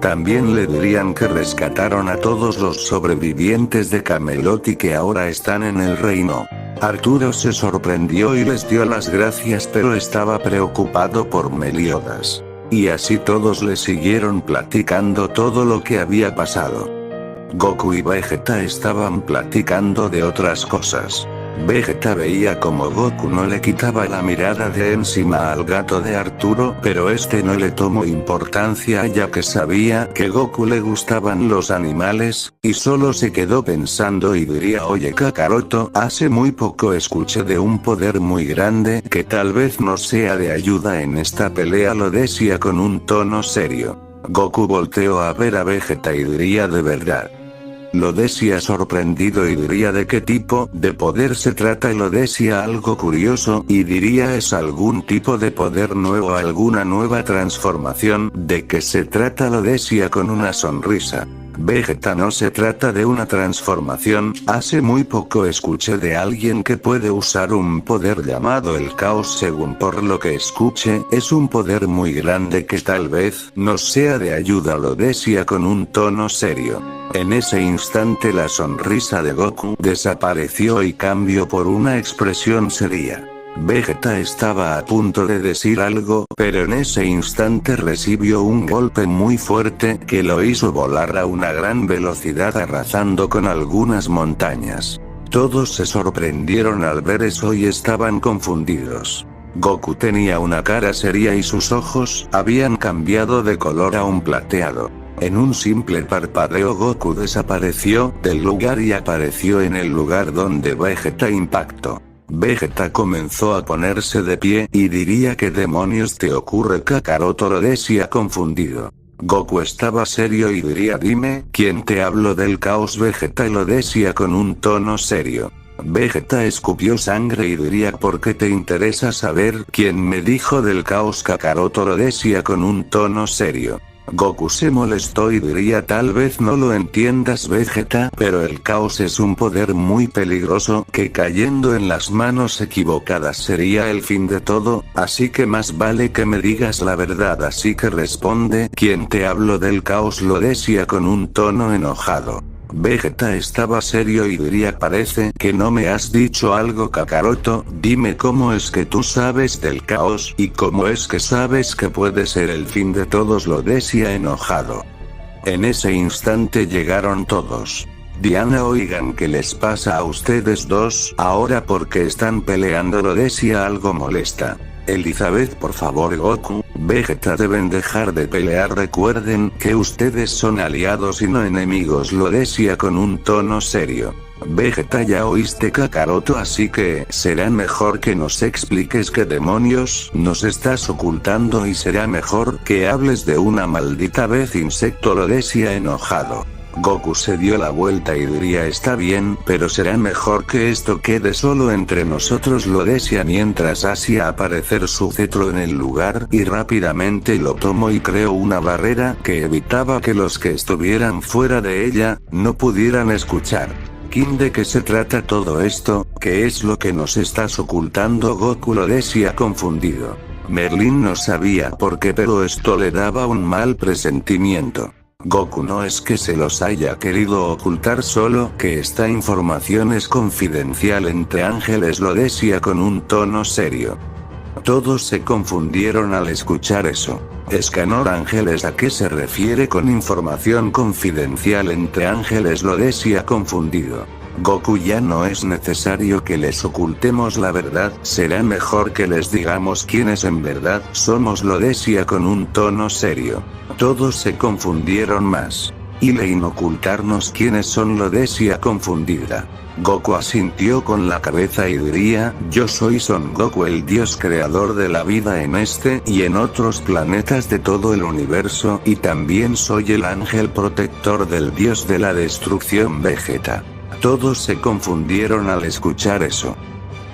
También le dirían que rescataron a todos los sobrevivientes de Camelot y que ahora están en el reino. Arturo se sorprendió y les dio las gracias, pero estaba preocupado por Meliodas. Y así todos le siguieron platicando todo lo que había pasado. Goku y Vegeta estaban platicando de otras cosas. Vegeta veía como Goku no le quitaba la mirada de encima al gato de Arturo, pero este no le tomó importancia ya que sabía que Goku le gustaban los animales, y solo se quedó pensando y diría oye Kakaroto, hace muy poco escuché de un poder muy grande que tal vez nos sea de ayuda en esta pelea, lo decía con un tono serio. Goku volteó a ver a Vegeta y diría de verdad. Lo decía sorprendido y diría ¿de qué tipo de poder se trata? Lo decía algo curioso y diría ¿es algún tipo de poder nuevo, alguna nueva transformación? ¿De qué se trata? Lo decía con una sonrisa. Vegeta, no se trata de una transformación, hace muy poco escuché de alguien que puede usar un poder llamado el caos. Según por lo que escuché, es un poder muy grande que tal vez nos sea de ayuda, lo decía con un tono serio. En ese instante la sonrisa de Goku desapareció y cambió por una expresión seria. Vegeta estaba a punto de decir algo, pero en ese instante recibió un golpe muy fuerte que lo hizo volar a una gran velocidad, arrasando con algunas montañas. Todos se sorprendieron al ver eso y estaban confundidos. Goku tenía una cara seria y sus ojos habían cambiado de color a un plateado. En un simple parpadeo Goku desapareció del lugar y apareció en el lugar donde Vegeta impactó. Vegeta comenzó a ponerse de pie y diría ¿qué demonios te ocurre, Kakaroto? Lo decía confundido. Goku estaba serio y diría dime, ¿quién te habló del caos? Vegeta lo decía con un tono serio. Vegeta escupió sangre y diría ¿por qué te interesa saber quién me dijo del caos? Kakaroto lo decía con un tono serio. Goku se molestó y diría tal vez no lo entiendas, Vegeta, pero el caos es un poder muy peligroso que cayendo en las manos equivocadas sería el fin de todo, así que más vale que me digas la verdad. Así que responde, ¿quién te habló del caos? Lo decía con un tono enojado. Vegeta estaba serio y diría parece que no me has dicho algo, Kakaroto, dime cómo es que tú sabes del caos y cómo es que sabes que puede ser el fin de todos, lo decía enojado. En ese instante llegaron todos. Diana, oigan, ¿qué les pasa a ustedes dos ahora? ¿Por qué están peleando? Lo decía algo molesta. Elizabeth, por favor. Goku, Vegeta, deben dejar de pelear, recuerden que ustedes son aliados y no enemigos, lo decía con un tono serio. Vegeta, ya oíste, Kakaroto, así que será mejor que nos expliques qué demonios nos estás ocultando y será mejor que hables de una maldita vez, insecto, lo decía enojado. Goku se dio la vuelta y diría está bien, pero será mejor que esto quede solo entre nosotros, lo decía mientras hacía aparecer su cetro en el lugar y rápidamente lo tomó y creó una barrera que evitaba que los que estuvieran fuera de ella no pudieran escuchar. King, ¿de qué se trata todo esto? ¿Qué es lo que nos estás ocultando? Goku lo decía confundido. Merlin no sabía por qué, pero esto le daba un mal presentimiento. Goku, no es que se los haya querido ocultar, solo que esta información es confidencial entre ángeles, lo decía con un tono serio. Todos se confundieron al escuchar eso. Escanor ángeles, ¿a qué se refiere con información confidencial entre ángeles? Lo decía confundido. Goku, ya no es necesario que les ocultemos la verdad, será mejor que les digamos quiénes en verdad somos, lo decía con un tono serio. Todos se confundieron más. Y le inocultarnos quiénes son, lo decía confundida. Goku asintió con la cabeza y diría, yo soy Son Goku, el dios creador de la vida en este y en otros planetas de todo el universo, y también soy el ángel protector del dios de la destrucción, Vegeta. Todos se confundieron al escuchar eso.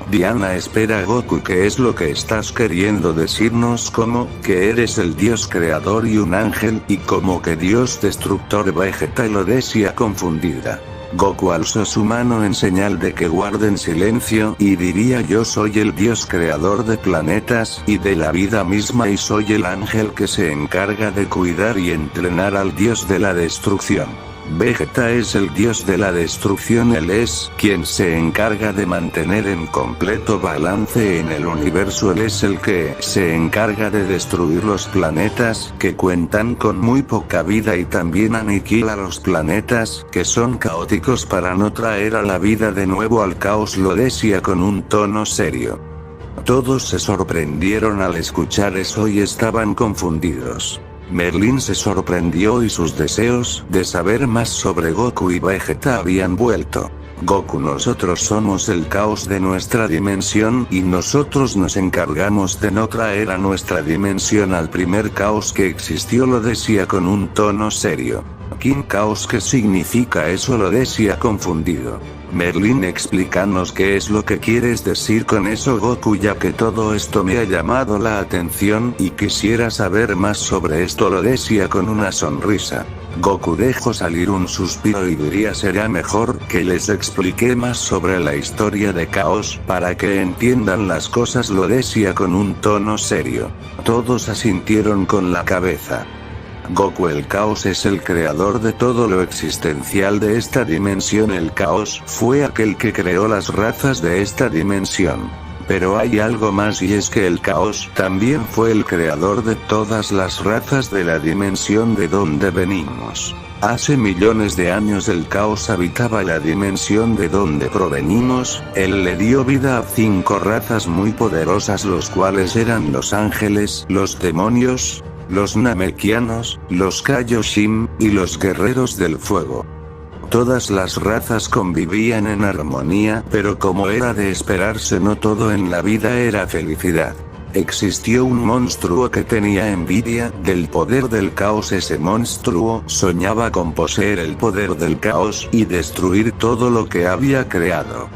Diana, espera, Goku, ¿qué es lo que estás queriendo decirnos? ¿Cómo que eres el dios creador y un ángel, y como que dios destructor? Vegeta lo decía confundida. Goku alzó su mano en señal de que guarden silencio y diría, yo soy el dios creador de planetas y de la vida misma, y soy el ángel que se encarga de cuidar y entrenar al dios de la destrucción. Vegeta es el dios de la destrucción, él es quien se encarga de mantener en completo balance en el universo, él es el que se encarga de destruir los planetas que cuentan con muy poca vida y también aniquila los planetas que son caóticos para no traer a la vida de nuevo al caos, lo decía con un tono serio. Todos se sorprendieron al escuchar eso y estaban confundidos. Merlin se sorprendió y sus deseos de saber más sobre Goku y Vegeta habían vuelto. Goku, nosotros somos el caos de nuestra dimensión y nosotros nos encargamos de no traer a nuestra dimensión al primer caos que existió, lo decía con un tono serio. King Chaos, ¿qué significa eso? Lo decía confundido. Merlin, explícanos qué es lo que quieres decir con eso, Goku, ya que todo esto me ha llamado la atención y quisiera saber más sobre esto, lo decía con una sonrisa. Goku dejó salir un suspiro y diría: será mejor que les explique más sobre la historia de Chaos para que entiendan las cosas, lo decía con un tono serio. Todos asintieron con la cabeza. Goku, el Caos es el creador de todo lo existencial de esta dimensión. El Caos fue aquel que creó las razas de esta dimensión. Pero hay algo más, y es que el Caos también fue el creador de todas las razas de la dimensión de donde venimos. Hace millones de años el Caos habitaba la dimensión de donde provenimos. Él le dio vida a 5 razas muy poderosas, los cuales eran los ángeles, los demonios, los Namekianos, los Kaioshin, y los guerreros del fuego. Todas las razas convivían en armonía, pero como era de esperarse, no todo en la vida era felicidad. Existió un monstruo que tenía envidia del poder del Caos. Ese monstruo soñaba con poseer el poder del Caos y destruir todo lo que había creado.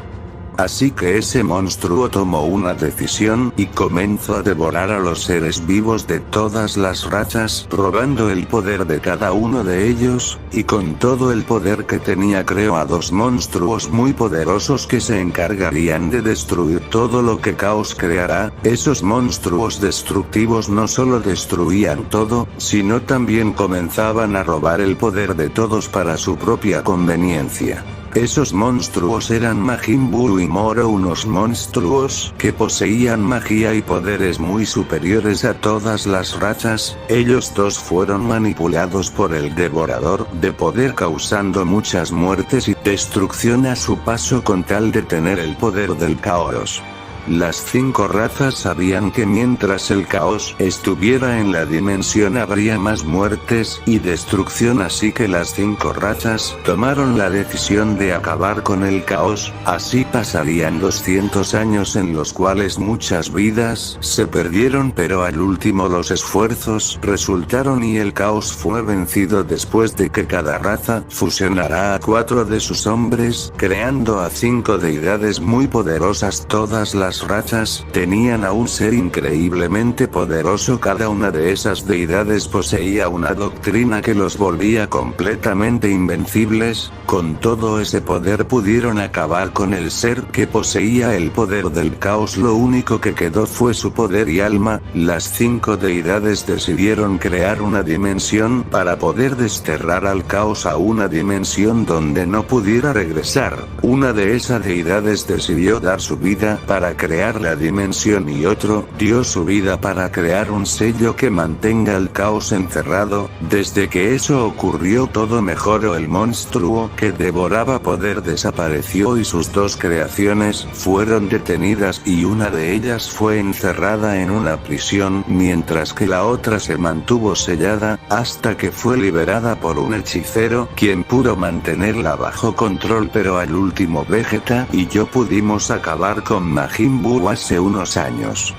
Así que ese monstruo tomó una decisión y comenzó a devorar a los seres vivos de todas las razas, robando el poder de cada uno de ellos, y con todo el poder que tenía creó a 2 monstruos muy poderosos que se encargarían de destruir todo lo que Caos creará. Esos monstruos destructivos no solo destruían todo, sino también comenzaban a robar el poder de todos para su propia conveniencia. Esos monstruos eran Majin Buu y Moro, unos monstruos que poseían magia y poderes muy superiores a todas las razas. Ellos dos fueron manipulados por el Devorador de Poder, causando muchas muertes y destrucción a su paso con tal de tener el poder del Caos. Las 5 razas sabían que mientras el Caos estuviera en la dimensión habría más muertes y destrucción, así que las 5 razas tomaron la decisión de acabar con el Caos. Así pasarían 200 años en los cuales muchas vidas se perdieron, pero al último los esfuerzos resultaron y el Caos fue vencido después de que cada raza fusionara a 4 de sus hombres, creando a 5 deidades muy poderosas. Todas las razas tenían a un ser increíblemente poderoso. Cada una de esas deidades poseía una doctrina que los volvía completamente invencibles. Con todo ese poder pudieron acabar con el ser que poseía el poder del Caos. Lo único que quedó fue su poder y alma. Las 5 deidades decidieron crear una dimensión para poder desterrar al Caos a una dimensión donde no pudiera regresar. Una de esas deidades decidió dar su vida para crear la dimensión y otro dio su vida para crear un sello que mantenga al Caos encerrado. Desde que eso ocurrió todo mejoró. El monstruo que devoraba poder desapareció y sus 2 creaciones fueron detenidas y una de ellas fue encerrada en una prisión, mientras que la otra se mantuvo sellada hasta que fue liberada por un hechicero, quien pudo mantenerla bajo control. Pero al último Vegeta y yo pudimos acabar con Majin Buu hace unos años.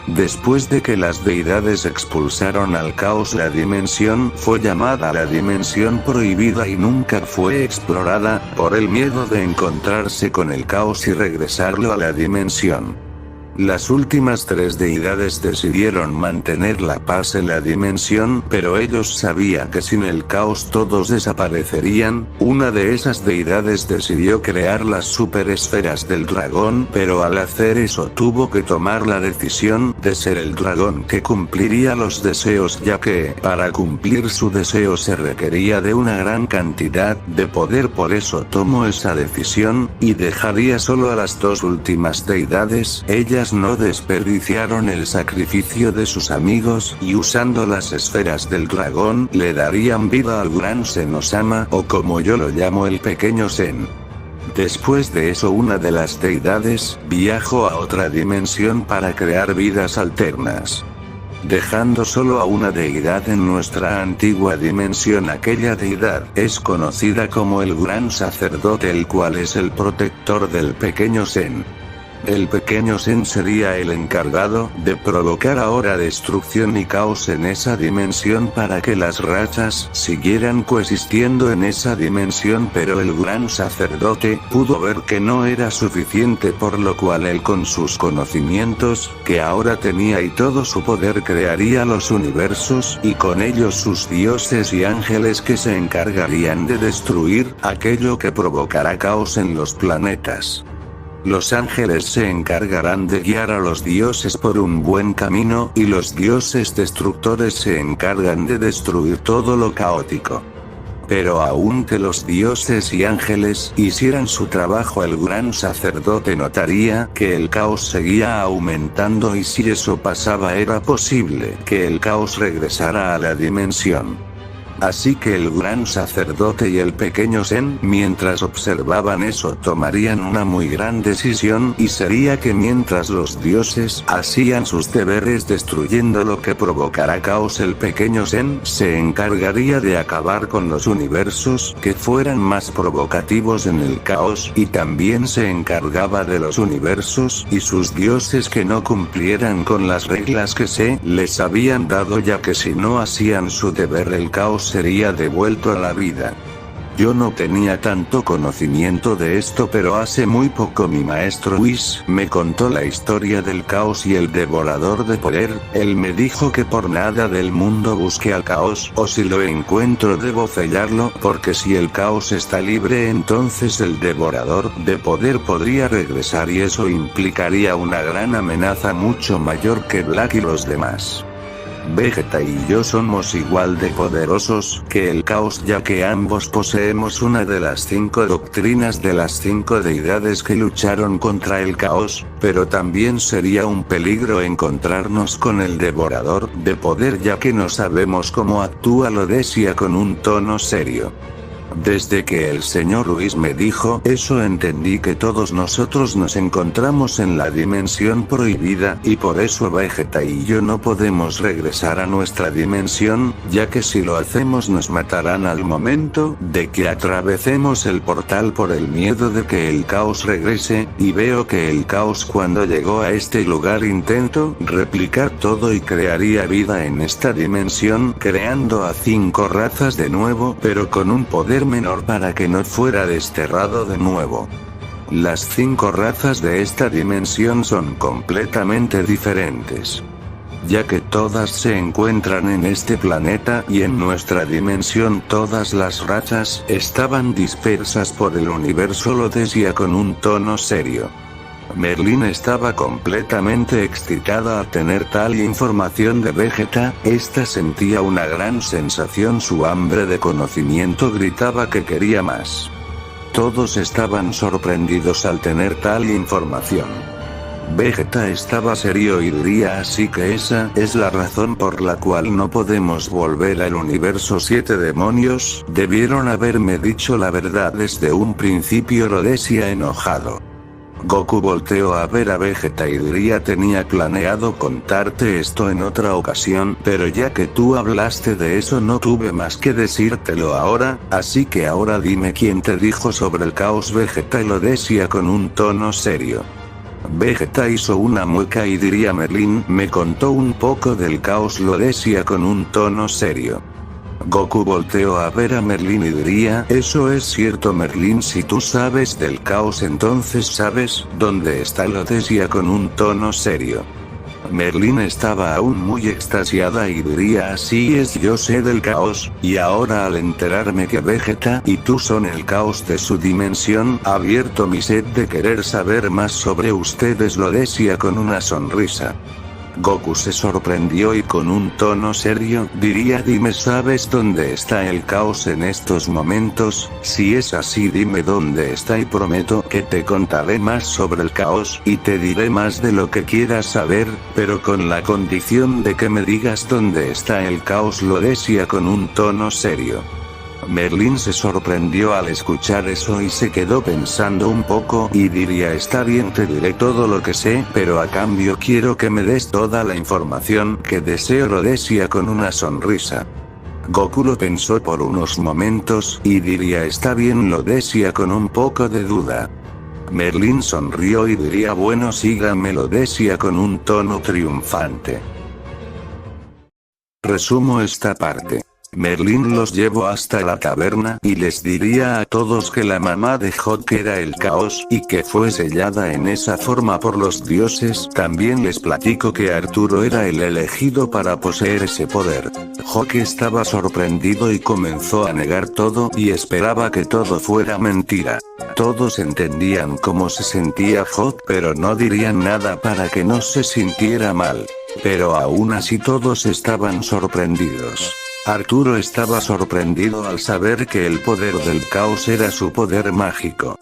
Después de que las deidades expulsaron al Caos, la dimensión fue llamada la Dimensión Prohibida y nunca fue explorada, por el miedo de encontrarse con el Caos y regresarlo a la dimensión. Las últimas 3 deidades decidieron mantener la paz en la dimensión, pero ellos sabían que sin el Caos todos desaparecerían. Una de esas deidades decidió crear las superesferas del dragón, pero al hacer eso tuvo que tomar la decisión de ser el dragón que cumpliría los deseos, ya que para cumplir su deseo se requería de una gran cantidad de poder. Por eso tomó esa decisión y dejaría solo a las 2 últimas deidades. Ellas no desperdiciaron el sacrificio de sus amigos y usando las esferas del dragón le darían vida al gran Zen-Osama, o como yo lo llamo, el pequeño Zen. Después de eso una de las deidades viajó a otra dimensión para crear vidas alternas, dejando solo a una deidad en nuestra antigua dimensión. Aquella deidad es conocida como el Gran Sacerdote, el cual es el protector del pequeño Zen. El pequeño Zen sería el encargado de provocar ahora destrucción y caos en esa dimensión para que las rachas siguieran coexistiendo en esa dimensión, pero el gran sacerdote pudo ver que no era suficiente, por lo cual él, con sus conocimientos que ahora tenía y todo su poder, crearía los universos y con ellos sus dioses y ángeles que se encargarían de destruir aquello que provocará caos en los planetas. Los ángeles se encargarán de guiar a los dioses por un buen camino, y los dioses destructores se encargan de destruir todo lo caótico. Pero aunque los dioses y ángeles hicieran su trabajo, el gran sacerdote notaría que el caos seguía aumentando, y si eso pasaba era posible que el caos regresara a la dimensión. Así que el gran sacerdote y el pequeño Zen, mientras observaban eso, tomarían una muy gran decisión, y sería que mientras los dioses hacían sus deberes destruyendo lo que provocará caos, el pequeño Zen se encargaría de acabar con los universos que fueran más provocativos en el caos, y también se encargaba de los universos y sus dioses que no cumplieran con las reglas que se les habían dado, ya que si no hacían su deber el caos sería devuelto a la vida. Yo no tenía tanto conocimiento de esto, pero hace muy poco mi maestro Whis me contó la historia del caos y el devorador de poder. Él me dijo que por nada del mundo busque al caos, o si lo encuentro debo sellarlo, porque si el caos está libre entonces el devorador de poder podría regresar, y eso implicaría una gran amenaza mucho mayor que Black y los demás. Vegeta y yo somos igual de poderosos que el caos, ya que ambos poseemos una de las 5 doctrinas de las 5 deidades que lucharon contra el caos, pero también sería un peligro encontrarnos con el devorador de poder, ya que no sabemos cómo actúa, lo decía con un tono serio. Desde que el señor Whis me dijo eso entendí que todos nosotros nos encontramos en la dimensión prohibida, y por eso Vegeta y yo no podemos regresar a nuestra dimensión, ya que si lo hacemos nos matarán al momento de que atravesemos el portal por el miedo de que el caos regrese, y veo que el caos cuando llegó a este lugar intentó replicar todo y crearía vida en esta dimensión, creando a 5 razas de nuevo, pero con un poder menor para que no fuera desterrado de nuevo. Las 5 razas de esta dimensión son completamente diferentes, ya que todas se encuentran en este planeta, y en nuestra dimensión todas las razas estaban dispersas por el universo, lo decía con un tono serio. Merlin estaba completamente excitada al tener tal información de Vegeta. Esta sentía una gran sensación, su hambre de conocimiento gritaba que quería más. Todos estaban sorprendidos al tener tal información. Vegeta estaba serio y diría: así que esa es la razón por la cual no podemos volver al universo. 7 demonios, debieron haberme dicho la verdad desde un principio, lo decía enojado. Goku volteó a ver a Vegeta y diría: tenía planeado contarte esto en otra ocasión, pero ya que tú hablaste de eso no tuve más que decírtelo ahora, así que ahora dime quién te dijo sobre el caos. Vegeta lo decía con un tono serio. Vegeta hizo una mueca y diría: Merlin me contó un poco del caos, lo decía con un tono serio. Goku volteó a ver a Merlin y diría: eso es cierto Merlin, si tú sabes del caos entonces sabes dónde está, lo decía con un tono serio. Merlin estaba aún muy extasiada y diría: así es, yo sé del caos, y ahora al enterarme que Vegeta y tú son el caos de su dimensión, ha abierto mi sed de querer saber más sobre ustedes, lo decía con una sonrisa. Goku se sorprendió y con un tono serio diría: dime, ¿sabes dónde está el caos en estos momentos? Si es así dime dónde está y prometo que te contaré más sobre el caos y te diré más de lo que quieras saber, pero con la condición de que me digas dónde está el caos, lo decía con un tono serio. Merlin se sorprendió al escuchar eso y se quedó pensando un poco y diría: está bien, te diré todo lo que sé, pero a cambio quiero que me des toda la información que deseo, lo decía con una sonrisa. Goku lo pensó por unos momentos y diría: está bien, lo decía con un poco de duda. Merlín sonrió y diría bueno síganmelo decía con un tono triunfante. Resumo esta parte. Merlín los llevó hasta la caverna y les diría a todos que la mamá de Hawk era el caos y que fue sellada en esa forma por los dioses. También les platico que Arturo era el elegido para poseer ese poder. Hawk estaba sorprendido y comenzó a negar todo y esperaba que todo fuera mentira. Todos entendían cómo se sentía Hawk pero no dirían nada para que no se sintiera mal. Pero aún así todos estaban sorprendidos. Arturo estaba sorprendido al saber que el poder del caos era su poder mágico.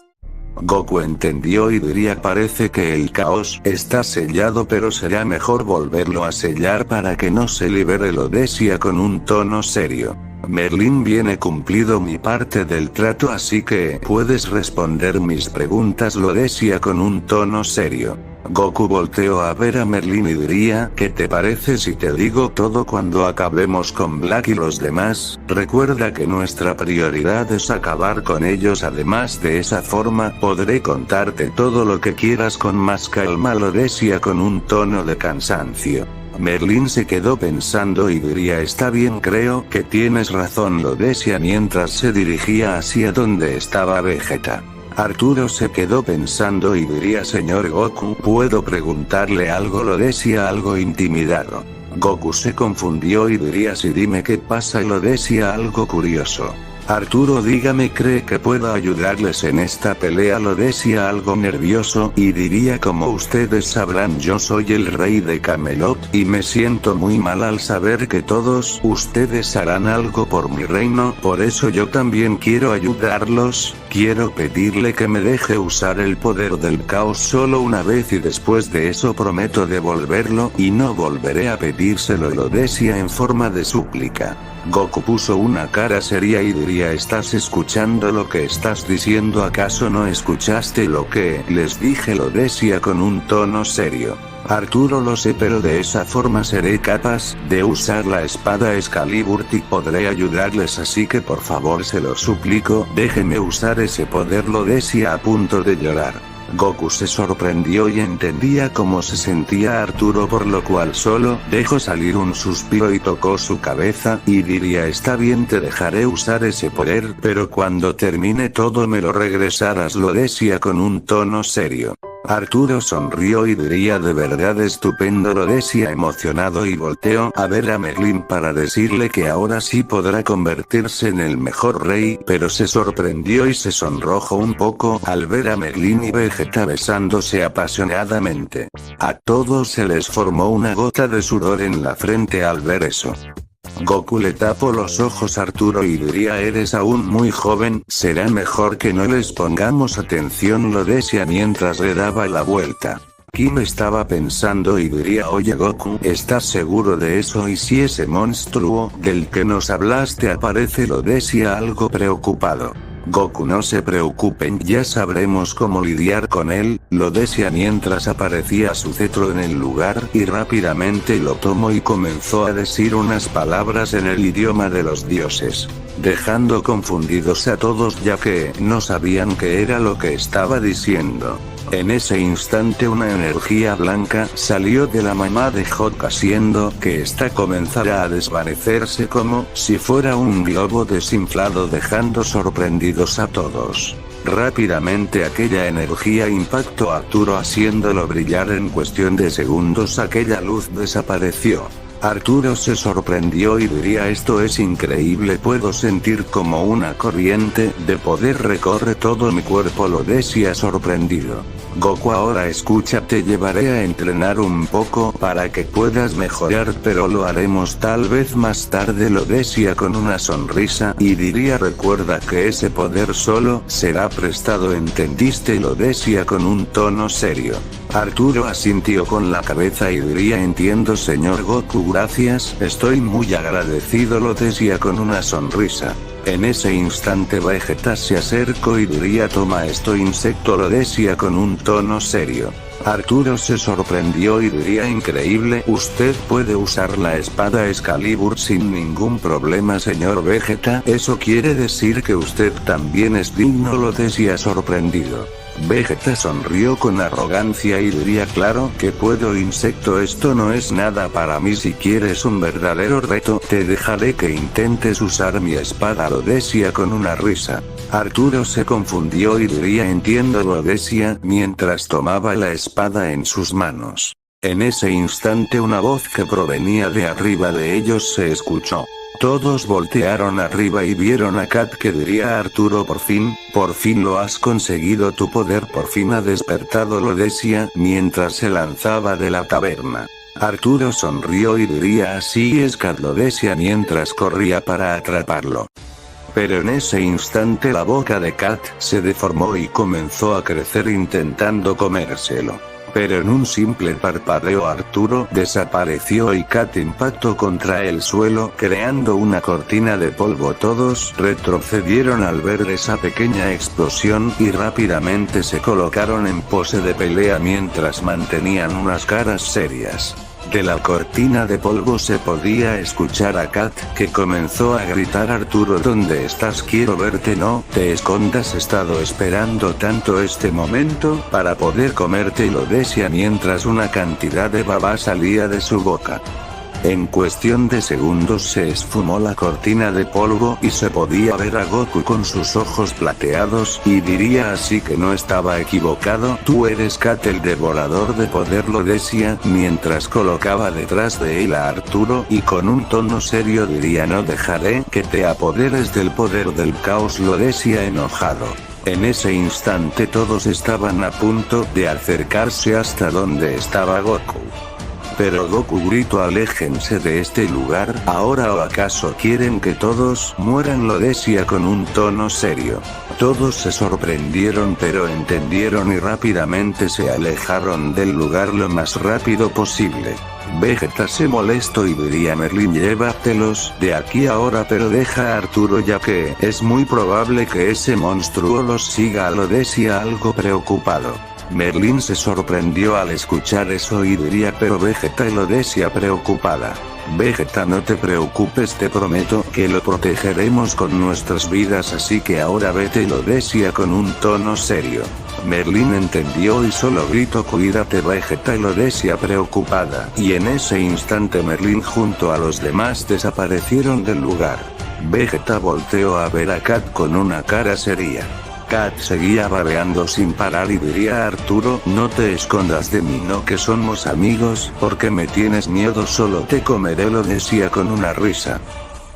Goku entendió y diría parece que el caos está sellado pero será mejor volverlo a sellar para que no se libere lo decía con un tono serio. Merlín viene cumplido mi parte del trato así que puedes responder mis preguntas lo decía con un tono serio. Goku volteó a ver a Merlín y diría ¿qué te parece si te digo todo cuando acabemos con Black y los demás? Recuerda que nuestra prioridad es acabar con ellos además de esa forma podré contarte todo lo que quieras con más calma lo decía con un tono de cansancio. Merlín se quedó pensando y diría está bien creo que tienes razón lo decía mientras se dirigía hacia donde estaba Vegeta. Arturo se quedó pensando y diría señor Goku ¿puedo preguntarle algo? Lo decía algo intimidado. Goku se confundió y diría sí dime qué pasa lo decía algo curioso. Arturo dígame ¿cree que puedo ayudarles en esta pelea? Lo decía algo nervioso y diría como ustedes sabrán yo soy el rey de Camelot y me siento muy mal al saber que todos ustedes harán algo por mi reino por eso yo también quiero ayudarlos, quiero pedirle que me deje usar el poder del caos solo una vez y después de eso prometo devolverlo y no volveré a pedírselo lo decía en forma de súplica. Goku puso una cara seria y diría ¿estás escuchando lo que estás diciendo? ¿Acaso no escuchaste lo que les dije? Lo decía con un tono serio. Arturo lo sé pero de esa forma seré capaz de usar la espada Excalibur y podré ayudarles así que por favor se lo suplico déjeme usar ese poder lo decía a punto de llorar. Goku se sorprendió y entendía cómo se sentía Arturo por lo cual solo dejó salir un suspiro y tocó su cabeza y diría está bien te dejaré usar ese poder pero cuando termine todo me lo regresarás lo decía con un tono serio. Arturo sonrió y diría de verdad estupendo lo decía emocionado y volteó a ver a Merlín para decirle que ahora sí podrá convertirse en el mejor rey pero se sorprendió y se sonrojó un poco al ver a Merlín y Vegeta besándose apasionadamente. A todos se les formó una gota de sudor en la frente al ver eso. Goku le tapó los ojos a Arturo y diría eres aún muy joven, será mejor que no les pongamos atención lo decía mientras le daba la vuelta. Kim estaba pensando y diría oye Goku ¿estás seguro de eso? Y si ese monstruo del que nos hablaste aparece lo decía algo preocupado. Goku no se preocupen ya sabremos cómo lidiar con él, lo decía mientras aparecía su cetro en el lugar y rápidamente lo tomó y comenzó a decir unas palabras en el idioma de los dioses, dejando confundidos a todos ya que no sabían qué era lo que estaba diciendo. En ese instante una energía blanca salió de la mamá de Hawk haciendo que ésta comenzara a desvanecerse como si fuera un globo desinflado dejando sorprendidos a todos. Rápidamente aquella energía impactó a Arturo haciéndolo brillar en cuestión de segundos aquella luz desapareció. Arturo se sorprendió y diría esto es increíble puedo sentir como una corriente de poder recorre todo mi cuerpo lo decía sorprendido. Goku ahora escucha te llevaré a entrenar un poco para que puedas mejorar pero lo haremos tal vez más tarde lo decía con una sonrisa y diría recuerda que ese poder solo será prestado entendiste lo decía con un tono serio. Arturo asintió con la cabeza y diría entiendo señor Goku gracias estoy muy agradecido lo decía con una sonrisa. En ese instante Vegeta se acercó y diría toma esto insecto lo decía con un tono serio. Arturo se sorprendió y diría increíble usted puede usar la espada Excalibur sin ningún problema señor Vegeta eso quiere decir que usted también es digno lo decía sorprendido. Vegeta sonrió con arrogancia y diría: claro que puedo, insecto, esto no es nada para mí. Si quieres un verdadero reto, te dejaré que intentes usar mi espada, lo decía con una risa. Arturo se confundió y diría: entiendo, lo decía, mientras tomaba la espada en sus manos. En ese instante una voz que provenía de arriba de ellos se escuchó. Todos voltearon arriba y vieron a Kat, que diría: Arturo, por fin lo has conseguido, tu poder por fin ha despertado, lo decía, mientras se lanzaba de la taberna. Arturo sonrió y diría: así es, Kat, lo decía mientras corría para atraparlo. Pero en ese instante la boca de Kat se deformó y comenzó a crecer intentando comérselo. Pero en un simple parpadeo Arturo desapareció y Kat impactó contra el suelo, creando una cortina de polvo. Todos retrocedieron al ver esa pequeña explosión y rápidamente se colocaron en pose de pelea mientras mantenían unas caras serias. De la cortina de polvo se podía escuchar a Kat, que comenzó a gritar: Arturo, ¿dónde estás? Quiero verte, no te escondas, he estado esperando tanto este momento para poder comerte, lo decía mientras una cantidad de baba salía de su boca. En cuestión de segundos se esfumó la cortina de polvo y se podía ver a Goku con sus ojos plateados, y diría: así que no estaba equivocado, tú eres Kat, el devorador de poder, lo decía, mientras colocaba detrás de él a Arturo, y con un tono serio diría: no dejaré que te apoderes del poder del caos, lo decía enojado. En ese instante todos estaban a punto de acercarse hasta donde estaba Goku. Pero Goku gritó: aléjense de este lugar ahora, ¿o acaso quieren que todos mueran? Lo decía con un tono serio. Todos se sorprendieron pero entendieron y rápidamente se alejaron del lugar lo más rápido posible. Vegeta se molestó y diría: Merlin, llévatelos de aquí ahora, pero deja a Arturo, ya que es muy probable que ese monstruo los siga, lo decía algo preocupado. Merlin se sorprendió al escuchar eso y diría: pero Vegeta, lo decía preocupada. Vegeta, no te preocupes, te prometo que lo protegeremos con nuestras vidas, así que ahora vete, lo decía con un tono serio. Merlin entendió y solo gritó: cuídate, Vegeta, lo decía preocupada, y en ese instante Merlin junto a los demás desaparecieron del lugar. Vegeta volteó a ver a Kat con una cara seria. Kat seguía babeando sin parar y diría: Arturo, no te escondas de mí, no que somos amigos, porque me tienes miedo, solo te comeré, lo decía con una risa.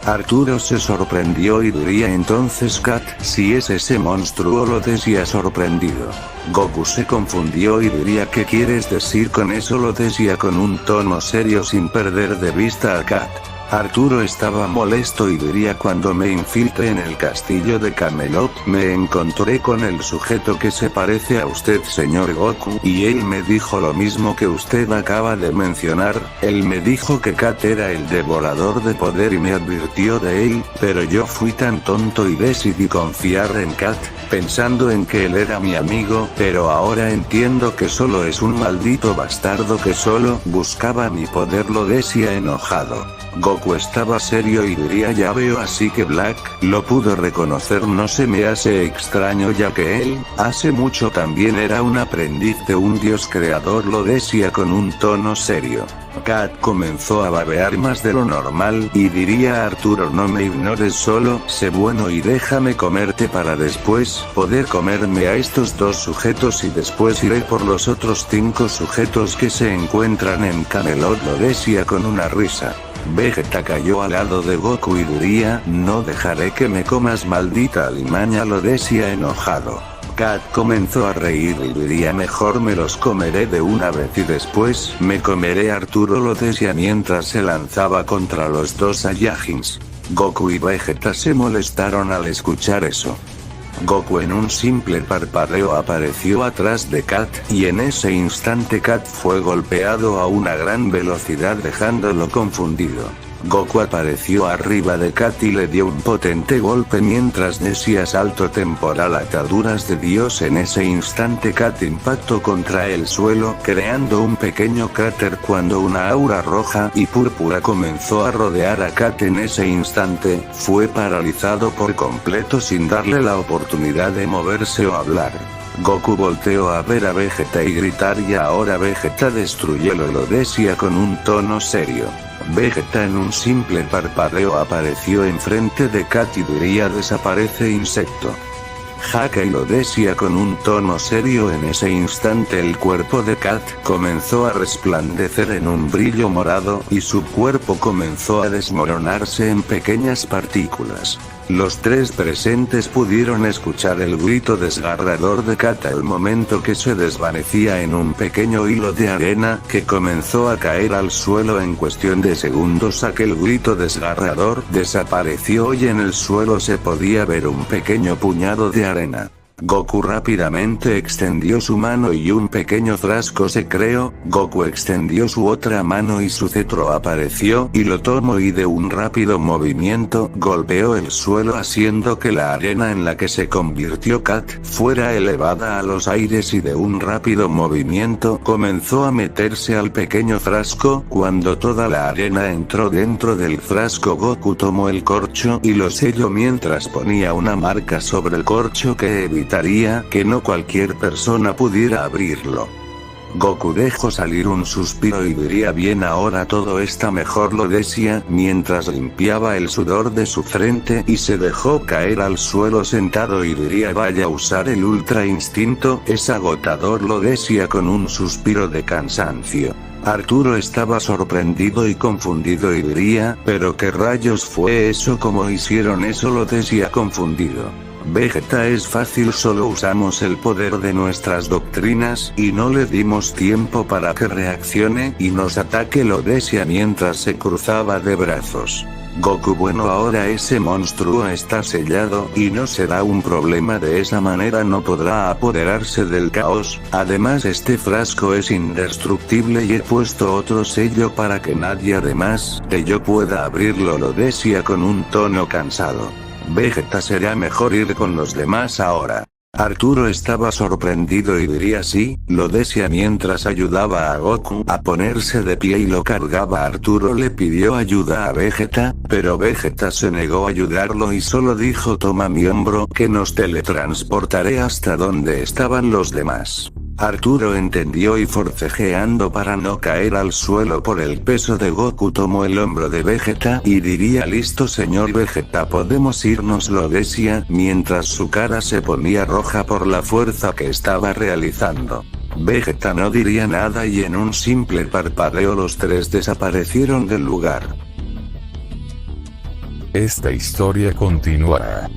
Arturo se sorprendió y diría: entonces Kat, si es ese monstruo, lo decía sorprendido. Goku se confundió y diría: ¿qué quieres decir con eso? Lo decía con un tono serio sin perder de vista a Kat. Arturo estaba molesto y diría: cuando me infiltré en el castillo de Camelot, me encontré con el sujeto que se parece a usted, señor Goku, y él me dijo lo mismo que usted acaba de mencionar. Él me dijo que Kat era el devorador de poder y me advirtió de él, pero yo fui tan tonto y decidí confiar en Kat, pensando en que él era mi amigo, pero ahora entiendo que solo es un maldito bastardo que solo buscaba mi poder, lo decía enojado. Goku estaba serio y diría: ya veo, así que Black lo pudo reconocer, no se me hace extraño, ya que él, hace mucho también era un aprendiz de un dios creador, lo decía con un tono serio. Kat comenzó a babear más de lo normal y diría: Arturo, no me ignores, solo sé bueno y déjame comerte para después poder comerme a estos dos sujetos y después iré por los otros 5 sujetos que se encuentran en Camelot, lo decía con una risa. Vegeta cayó al lado de Goku y diría: no dejaré que me comas, maldita alimaña, lo decía enojado. Kat comenzó a reír y diría: mejor me los comeré de una vez y después me comeré a Arturo, lo decía mientras se lanzaba contra los dos Saiyajins. Goku y Vegeta se molestaron al escuchar eso. Goku en un simple parpadeo apareció atrás de Kat, y en ese instante Kat fue golpeado a una gran velocidad dejándolo confundido. Goku apareció arriba de Kat y le dio un potente golpe mientras decía: salto temporal, ataduras de Dios. En ese instante Kat impactó contra el suelo, creando un pequeño cráter cuando una aura roja y púrpura comenzó a rodear a Kat. En ese instante, fue paralizado por completo sin darle la oportunidad de moverse o hablar. Goku volteó a ver a Vegeta y gritar y ahora Vegeta destruyelo, lo decía con un tono serio. Vegeta en un simple parpadeo apareció enfrente de Kat y diría desaparece insecto. Jaca y lo decía con un tono serio. En ese instante el cuerpo de Kat comenzó a resplandecer en un brillo morado y su cuerpo comenzó a desmoronarse en pequeñas partículas. Los tres presentes pudieron escuchar el grito desgarrador de Kat al momento que se desvanecía en un pequeño hilo de arena que comenzó a caer al suelo en cuestión de segundos. Aquel grito desgarrador desapareció y en el suelo se podía ver un pequeño puñado de arena. Goku rápidamente extendió su mano y un pequeño frasco se creó. Goku extendió su otra mano y su cetro apareció y lo tomó y de un rápido movimiento golpeó el suelo haciendo que la arena en la que se convirtió Kat fuera elevada a los aires y de un rápido movimiento comenzó a meterse al pequeño frasco. Cuando toda la arena entró dentro del frasco, Goku tomó el corcho y lo selló mientras ponía una marca sobre el corcho que evitó que no cualquier persona pudiera abrirlo. Goku dejó salir un suspiro y diría bien ahora todo está mejor, lo decía mientras limpiaba el sudor de su frente y se dejó caer al suelo sentado y diría vaya usar el ultra instinto es agotador, lo decía con un suspiro de cansancio. Arturo estaba sorprendido y confundido y diría pero qué rayos fue eso, cómo hicieron eso, lo decía confundido. Vegeta es fácil, solo usamos el poder de nuestras doctrinas y no le dimos tiempo para que reaccione y nos ataque, lo decía mientras se cruzaba de brazos. Goku bueno ahora ese monstruo está sellado y no será un problema, de esa manera no podrá apoderarse del caos, además este frasco es indestructible y he puesto otro sello para que nadie además de yo pueda abrirlo, lo decía con un tono cansado. Vegeta será mejor ir con los demás ahora. Arturo estaba sorprendido y diría sí, lo decía mientras ayudaba a Goku a ponerse de pie y lo cargaba. Arturo le pidió ayuda a Vegeta, pero Vegeta se negó a ayudarlo y solo dijo toma mi hombro que nos teletransportaré hasta donde estaban los demás. Arturo entendió y forcejeando para no caer al suelo por el peso de Goku tomó el hombro de Vegeta y diría listo señor Vegeta podemos irnos, lo decía mientras su cara se ponía roja por la fuerza que estaba realizando. Vegeta no diría nada y en un simple parpadeo los tres desaparecieron del lugar. Esta historia continuará.